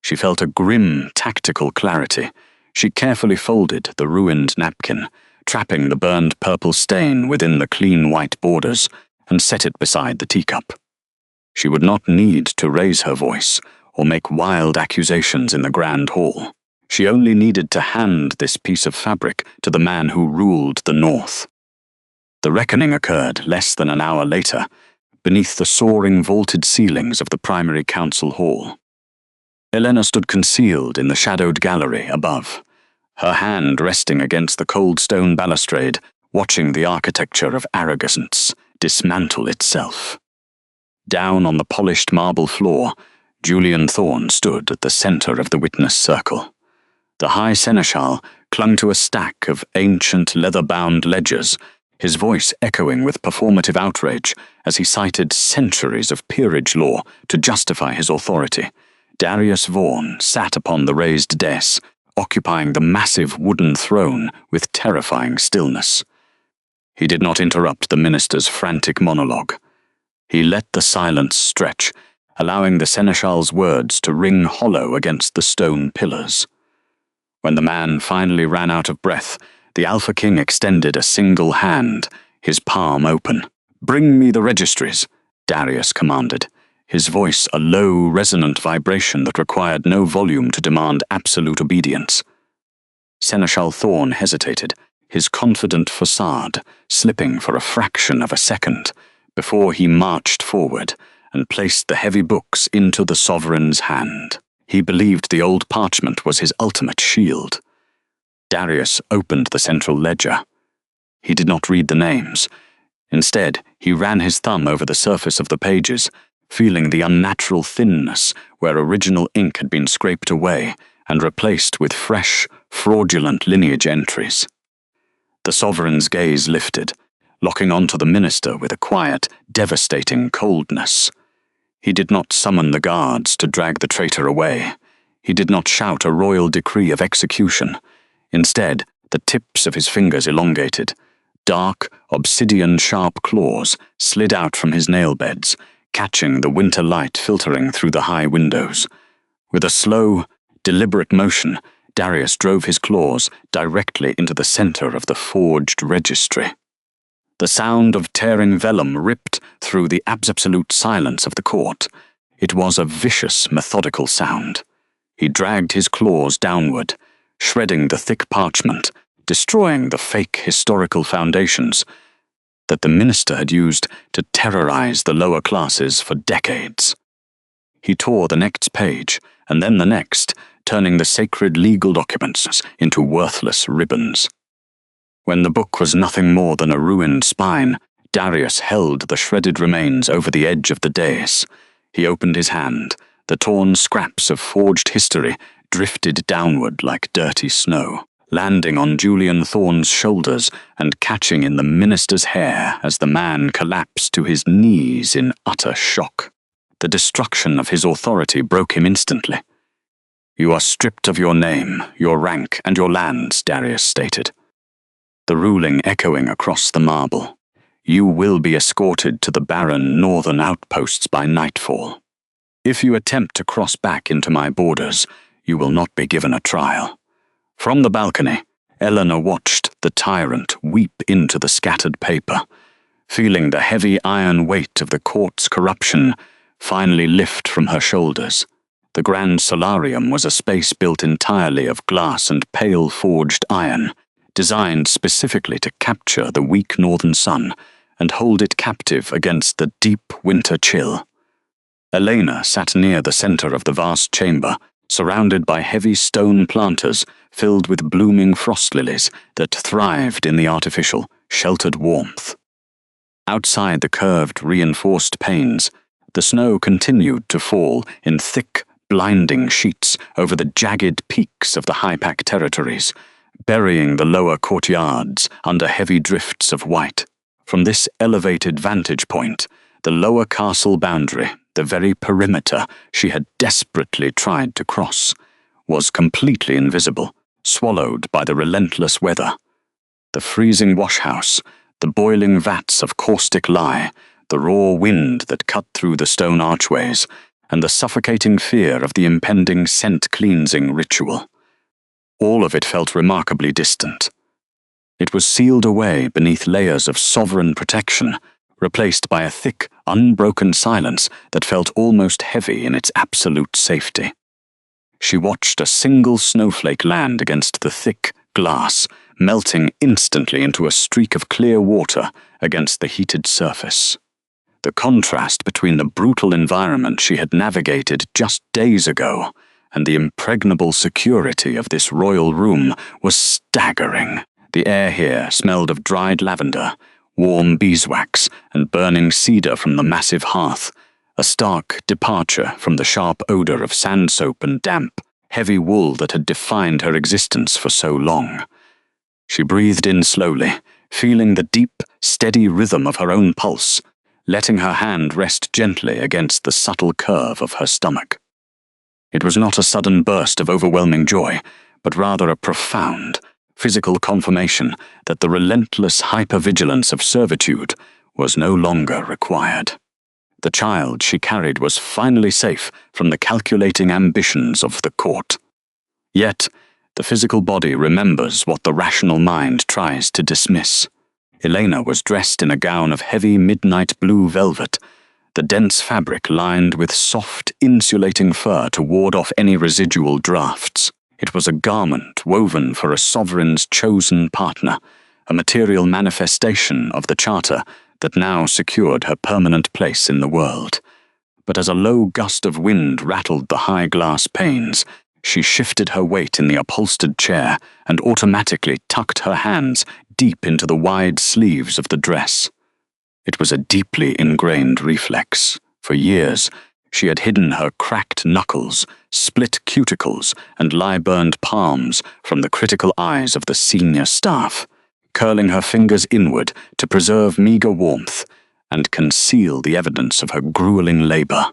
She felt a grim, tactical clarity. She carefully folded the ruined napkin, trapping the burned purple stain within the clean white borders, and set it beside the teacup. She would not need to raise her voice or make wild accusations in the grand hall. She only needed to hand this piece of fabric to the man who ruled the North. The reckoning occurred less than an hour later, beneath the soaring vaulted ceilings of the primary council hall. Elena stood concealed in the shadowed gallery above, her hand resting against the cold stone balustrade, watching the architecture of arrogance dismantle itself. Down on the polished marble floor, Julian Thorne stood at the center of the witness circle. The high seneschal clung to a stack of ancient leather-bound ledgers, his voice echoing with performative outrage as he cited centuries of peerage law to justify his authority. Darius Vaughan sat upon the raised dais, occupying the massive wooden throne with terrifying stillness. He did not interrupt the minister's frantic monologue. He let the silence stretch, allowing the seneschal's words to ring hollow against the stone pillars. When the man finally ran out of breath, the Alpha King extended a single hand, his palm open. "Bring me the registries," Darius commanded, his voice a low, resonant vibration that required no volume to demand absolute obedience. Seneschal Thorne hesitated, his confident facade slipping for a fraction of a second, before he marched forward and placed the heavy books into the sovereign's hand. He believed the old parchment was his ultimate shield. Darius opened the central ledger. He did not read the names. Instead, he ran his thumb over the surface of the pages, feeling the unnatural thinness where original ink had been scraped away and replaced with fresh, fraudulent lineage entries. The sovereign's gaze lifted, locking onto the minister with a quiet, devastating coldness. He did not summon the guards to drag the traitor away. He did not shout a royal decree of execution. Instead, the tips of his fingers elongated. Dark, obsidian-sharp claws slid out from his nail beds, catching the winter light filtering through the high windows. With a slow, deliberate motion, Darius drove his claws directly into the center of the forged registry. The sound of tearing vellum ripped through the absolute silence of the court. It was a vicious, methodical sound. He dragged his claws downward, shredding the thick parchment, destroying the fake historical foundations that the minister had used to terrorize the lower classes for decades. He tore the next page, and then the next, turning the sacred legal documents into worthless ribbons. When the book was nothing more than a ruined spine, Darius held the shredded remains over the edge of the dais. He opened his hand. The torn scraps of forged history drifted downward like dirty snow, landing on Julian Thorne's shoulders and catching in the minister's hair as the man collapsed to his knees in utter shock. The destruction of his authority broke him instantly. "You are stripped of your name, your rank, and your lands," Darius stated, the ruling echoing across the marble. "You will be escorted to the barren northern outposts by nightfall. If you attempt to cross back into my borders, you will not be given a trial." From the balcony, Eleanor watched the tyrant weep into the scattered paper, feeling the heavy iron weight of the court's corruption finally lift from her shoulders. The grand solarium was a space built entirely of glass and pale forged iron, designed specifically to capture the weak northern sun and hold it captive against the deep winter chill. Elena sat near the center of the vast chamber, surrounded by heavy stone planters filled with blooming frost lilies that thrived in the artificial, sheltered warmth. Outside the curved, reinforced panes, the snow continued to fall in thick, blinding sheets over the jagged peaks of the high-pack territories, burying the lower courtyards under heavy drifts of white. From this elevated vantage point, the lower castle boundary, the very perimeter she had desperately tried to cross, was completely invisible, swallowed by the relentless weather. The freezing washhouse, the boiling vats of caustic lye, the raw wind that cut through the stone archways, and the suffocating fear of the impending scent-cleansing ritual. All of it felt remarkably distant. It was sealed away beneath layers of sovereign protection, replaced by a thick, unbroken silence that felt almost heavy in its absolute safety. She watched a single snowflake land against the thick glass, melting instantly into a streak of clear water against the heated surface. The contrast between the brutal environment she had navigated just days ago and the impregnable security of this royal room was staggering. The air here smelled of dried lavender, warm beeswax, and burning cedar from the massive hearth, a stark departure from the sharp odor of sand soap and damp, heavy wool that had defined her existence for so long. She breathed in slowly, feeling the deep, steady rhythm of her own pulse, letting her hand rest gently against the subtle curve of her stomach. It was not a sudden burst of overwhelming joy, but rather a profound, physical confirmation that the relentless hypervigilance of servitude was no longer required. The child she carried was finally safe from the calculating ambitions of the court. Yet, the physical body remembers what the rational mind tries to dismiss. Elena was dressed in a gown of heavy midnight blue velvet, the dense fabric lined with soft, insulating fur to ward off any residual drafts. It was a garment woven for a sovereign's chosen partner, a material manifestation of the charter that now secured her permanent place in the world. But as a low gust of wind rattled the high glass panes, she shifted her weight in the upholstered chair and automatically tucked her hands deep into the wide sleeves of the dress. It was a deeply ingrained reflex. For years, she had hidden her cracked knuckles, split cuticles, and lie-burned palms from the critical eyes of the senior staff, curling her fingers inward to preserve meager warmth and conceal the evidence of her grueling labor.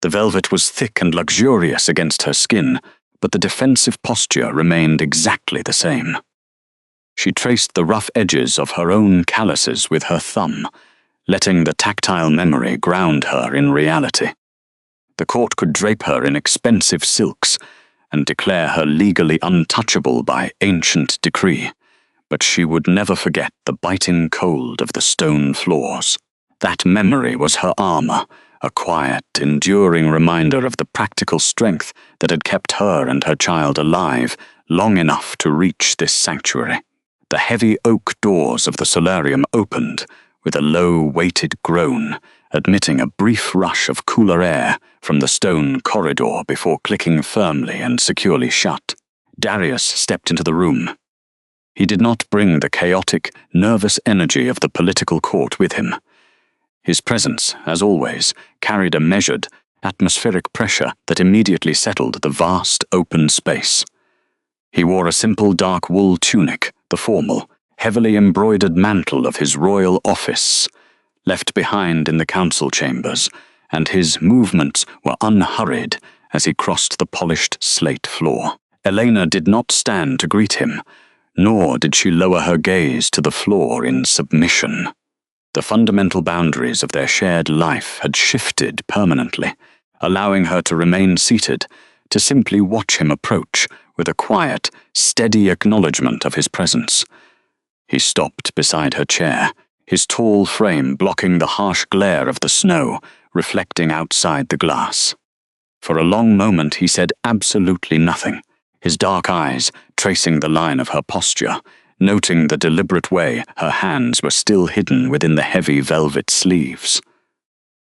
The velvet was thick and luxurious against her skin, but the defensive posture remained exactly the same. She traced the rough edges of her own calluses with her thumb, letting the tactile memory ground her in reality. The court could drape her in expensive silks and declare her legally untouchable by ancient decree, but she would never forget the biting cold of the stone floors. That memory was her armor, a quiet, enduring reminder of the practical strength that had kept her and her child alive long enough to reach this sanctuary. The heavy oak doors of the solarium opened with a low, weighted groan, admitting a brief rush of cooler air from the stone corridor before clicking firmly and securely shut. Darius stepped into the room. He did not bring the chaotic, nervous energy of the political court with him. His presence, as always, carried a measured, atmospheric pressure that immediately settled the vast, open space. He wore a simple dark wool tunic, the formal, heavily embroidered mantle of his royal office, left behind in the council chambers, and his movements were unhurried as he crossed the polished slate floor. Elena did not stand to greet him, nor did she lower her gaze to the floor in submission. The fundamental boundaries of their shared life had shifted permanently, allowing her to remain seated, to simply watch him approach with a quiet, steady acknowledgement of his presence. He stopped beside her chair, his tall frame blocking the harsh glare of the snow, reflecting outside the glass. For a long moment he said absolutely nothing, his dark eyes tracing the line of her posture, noting the deliberate way her hands were still hidden within the heavy velvet sleeves.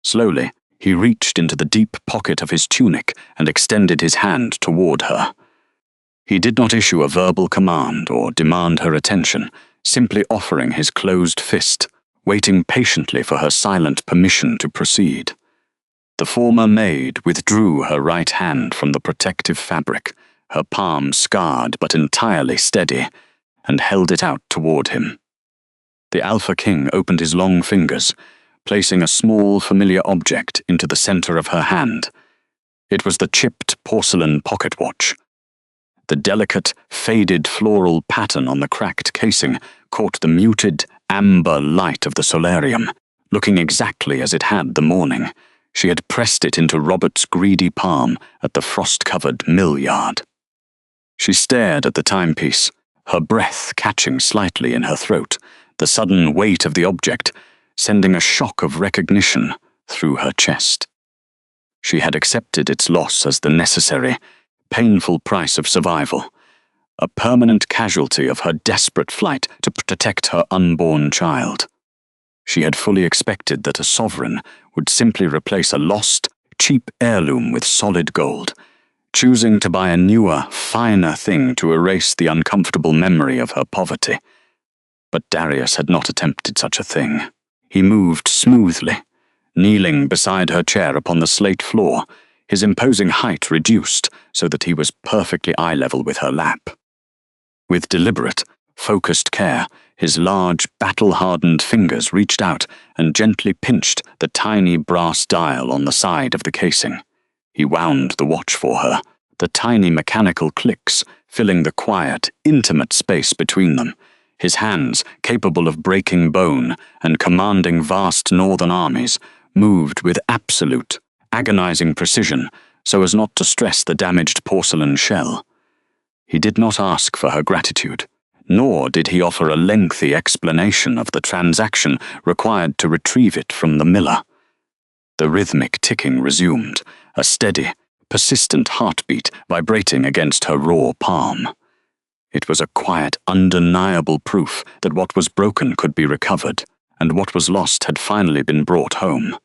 Slowly, he reached into the deep pocket of his tunic and extended his hand toward her. He did not issue a verbal command or demand her attention, simply offering his closed fist, waiting patiently for her silent permission to proceed. The former maid withdrew her right hand from the protective fabric, her palm scarred but entirely steady, and held it out toward him. The Alpha King opened his long fingers, placing a small, familiar object into the center of her hand. It was the chipped porcelain pocket watch. The delicate, faded floral pattern on the cracked casing caught the muted, amber light of the solarium, looking exactly as it had the morning. She had pressed it into Robert's greedy palm at the frost-covered mill yard. She stared at the timepiece, her breath catching slightly in her throat, the sudden weight of the object sending a shock of recognition through her chest. She had accepted its loss as the necessary, painful price of survival, a permanent casualty of her desperate flight to protect her unborn child. She had fully expected that a sovereign would simply replace a lost, cheap heirloom with solid gold, choosing to buy a newer, finer thing to erase the uncomfortable memory of her poverty. But Darius had not attempted such a thing. He moved smoothly, kneeling beside her chair upon the slate floor, his imposing height reduced so that he was perfectly eye-level with her lap. With deliberate, focused care, his large, battle-hardened fingers reached out and gently pinched the tiny brass dial on the side of the casing. He wound the watch for her, the tiny mechanical clicks filling the quiet, intimate space between them, his hands, capable of breaking bone and commanding vast northern armies, moved with absolute, agonizing precision so as not to stress the damaged porcelain shell. He did not ask for her gratitude, nor did he offer a lengthy explanation of the transaction required to retrieve it from the miller. The rhythmic ticking resumed, a steady, persistent heartbeat vibrating against her raw palm. It was a quiet, undeniable proof that what was broken could be recovered, and what was lost had finally been brought home.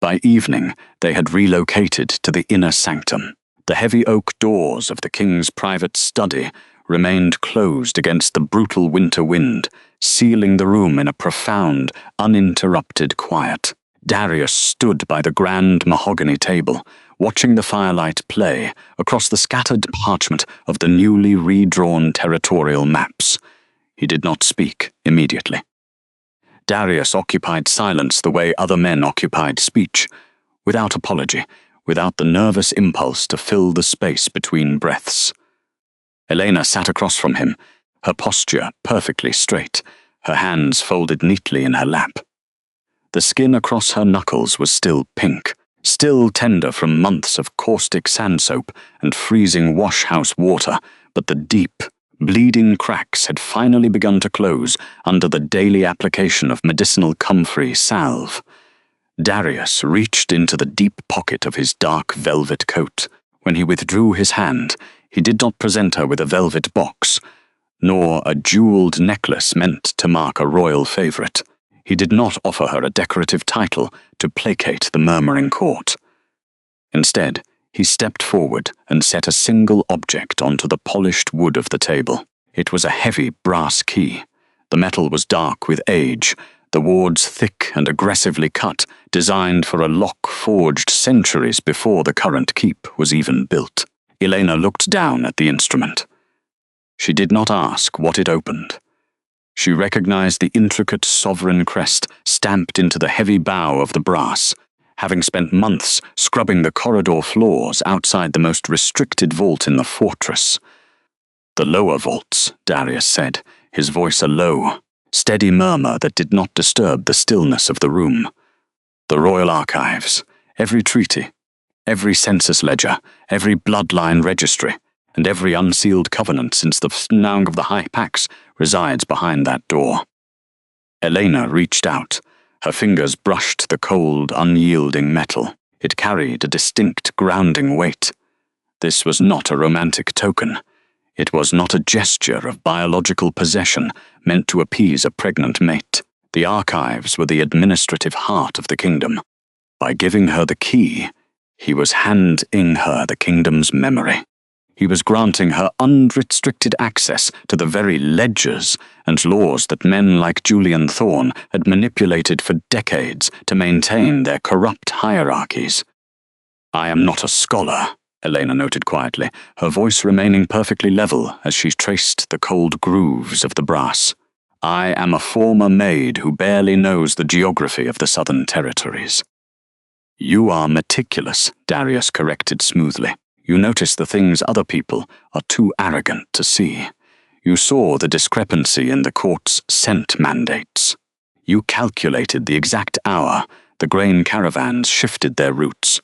By evening, they had relocated to the inner sanctum. The heavy oak doors of the king's private study remained closed against the brutal winter wind, sealing the room in a profound, uninterrupted quiet. Darius stood by the grand mahogany table, watching the firelight play across the scattered parchment of the newly redrawn territorial maps. He did not speak immediately. Darius occupied silence the way other men occupied speech, without apology, without the nervous impulse to fill the space between breaths. Elena sat across from him, her posture perfectly straight, her hands folded neatly in her lap. The skin across her knuckles was still pink, still tender from months of caustic sandsoap and freezing wash-house water, but the deep, bleeding cracks had finally begun to close under the daily application of medicinal comfrey salve. Darius reached into the deep pocket of his dark velvet coat. When he withdrew his hand, he did not present her with a velvet box, nor a jeweled necklace meant to mark a royal favorite. He did not offer her a decorative title to placate the murmuring court. Instead, he stepped forward and set a single object onto the polished wood of the table. It was a heavy brass key. The metal was dark with age, the wards thick and aggressively cut, designed for a lock forged centuries before the current keep was even built. Elena looked down at the instrument. She did not ask what it opened. She recognized the intricate sovereign crest stamped into the heavy bow of the brass, having spent months scrubbing the corridor floors outside the most restricted vault in the fortress. The lower vaults, Darius said, his voice a low, steady murmur that did not disturb the stillness of the room. The royal archives, every treaty, every census ledger, every bloodline registry, and every unsealed covenant since the founding of the High Pax resides behind that door. Elena reached out. Her fingers brushed the cold, unyielding metal. It carried a distinct grounding weight. This was not a romantic token. It was not a gesture of biological possession meant to appease a pregnant mate. The archives were the administrative heart of the kingdom. By giving her the key, he was handing her the kingdom's memory. He was granting her unrestricted access to the very ledgers and laws that men like Julian Thorne had manipulated for decades to maintain their corrupt hierarchies. "I am not a scholar," Elena noted quietly, her voice remaining perfectly level as she traced the cold grooves of the brass. "I am a former maid who barely knows the geography of the Southern Territories." "You are meticulous," Darius corrected smoothly. "You notice the things other people are too arrogant to see. You saw the discrepancy in the court's scent mandates. You calculated the exact hour the grain caravans shifted their routes.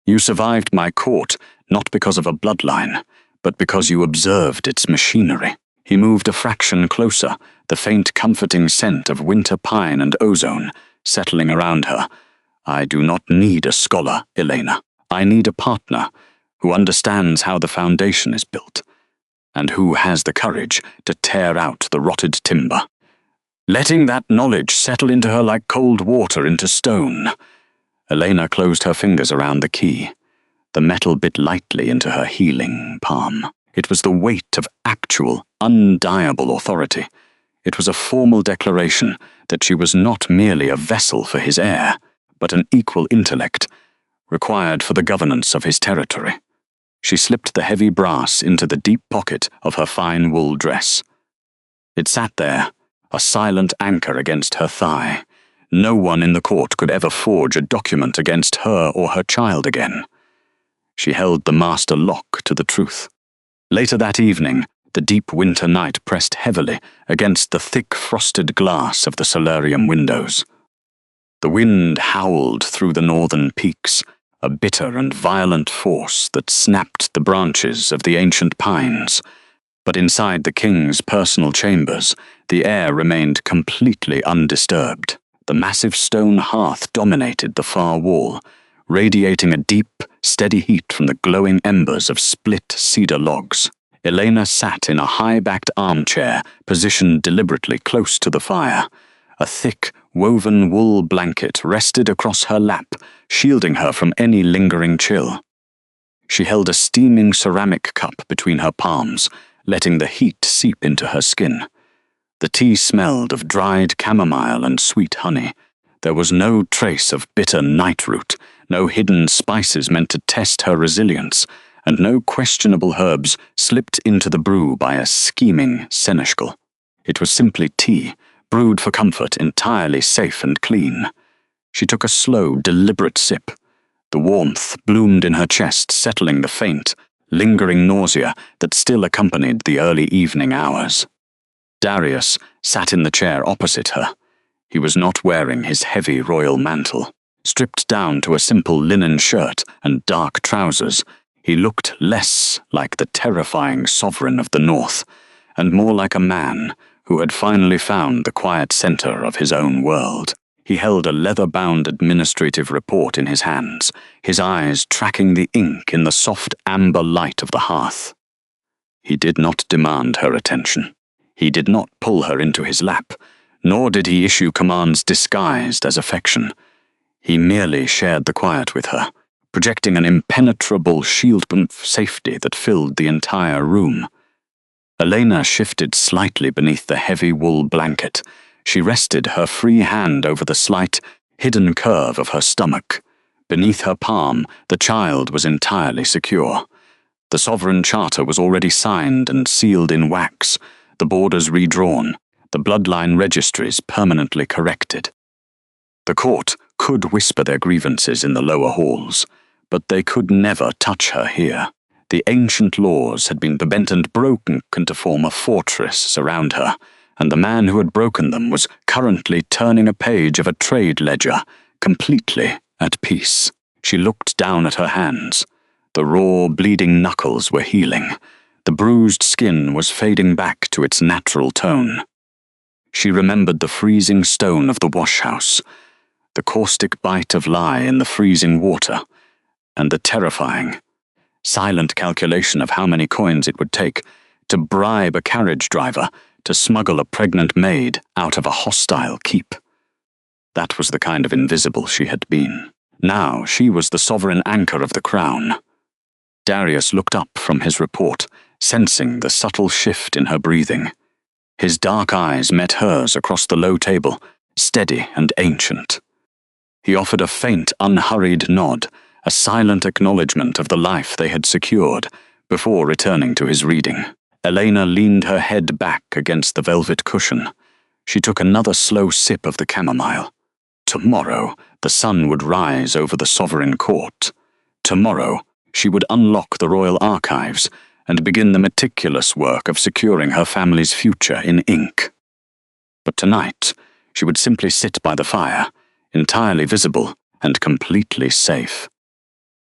You survived my court not because of a bloodline, but because you observed its machinery." He moved a fraction closer, the faint comforting scent of winter pine and ozone settling around her. "I do not need a scholar, Elena. I need a partner who understands how the foundation is built, and who has the courage to tear out the rotted timber." Letting that knowledge settle into her like cold water into stone, Elena closed her fingers around the key. The metal bit lightly into her healing palm. It was the weight of actual, undeniable authority. It was a formal declaration that she was not merely a vessel for his heir, but an equal intellect, required for the governance of his territory. She slipped the heavy brass into the deep pocket of her fine wool dress. It sat there, a silent anchor against her thigh. No one in the court could ever forge a document against her or her child again. She held the master lock to the truth. Later that evening, the deep winter night pressed heavily against the thick frosted glass of the solarium windows. The wind howled through the northern peaks, a bitter and violent force that snapped the branches of the ancient pines. But inside the king's personal chambers, the air remained completely undisturbed. The massive stone hearth dominated the far wall, radiating a deep, steady heat from the glowing embers of split cedar logs. Elena sat in a high-backed armchair, positioned deliberately close to the fire. A thick, woven wool blanket rested across her lap, shielding her from any lingering chill. She held a steaming ceramic cup between her palms, letting the heat seep into her skin. The tea smelled of dried chamomile and sweet honey. There was no trace of bitter nightroot, no hidden spices meant to test her resilience, and no questionable herbs slipped into the brew by a scheming seneschal. It was simply tea, brewed for comfort, entirely safe and clean. She took a slow, deliberate sip. The warmth bloomed in her chest, settling the faint, lingering nausea that still accompanied the early evening hours. Darius sat in the chair opposite her. He was not wearing his heavy royal mantle. Stripped down to a simple linen shirt and dark trousers, he looked less like the terrifying sovereign of the north, and more like a man who had finally found the quiet center of his own world. He held a leather-bound administrative report in his hands, his eyes tracking the ink in the soft amber light of the hearth. He did not demand her attention. He did not pull her into his lap, nor did he issue commands disguised as affection. He merely shared the quiet with her, projecting an impenetrable shield of safety that filled the entire room. Elena shifted slightly beneath the heavy wool blanket. She rested her free hand over the slight, hidden curve of her stomach. Beneath her palm, the child was entirely secure. The sovereign charter was already signed and sealed in wax, the borders redrawn, the bloodline registries permanently corrected. The court could whisper their grievances in the lower halls, but they could never touch her here. The ancient laws had been bent and broken to form a fortress around her, and the man who had broken them was currently turning a page of a trade ledger, completely at peace. She looked down at her hands. The raw, bleeding knuckles were healing. The bruised skin was fading back to its natural tone. She remembered the freezing stone of the wash-house, the caustic bite of lye in the freezing water, and the terrifying, silent calculation of how many coins it would take to bribe a carriage driver to smuggle a pregnant maid out of a hostile keep. That was the kind of invisible she had been. Now she was the sovereign anchor of the crown. Darius looked up from his report, sensing the subtle shift in her breathing. His dark eyes met hers across the low table, steady and ancient. He offered a faint, unhurried nod, a silent acknowledgement of the life they had secured, before returning to his reading. Elena leaned her head back against the velvet cushion. She took another slow sip of the chamomile. Tomorrow, the sun would rise over the sovereign court. Tomorrow, she would unlock the royal archives and begin the meticulous work of securing her family's future in ink. But tonight, she would simply sit by the fire, entirely visible and completely safe.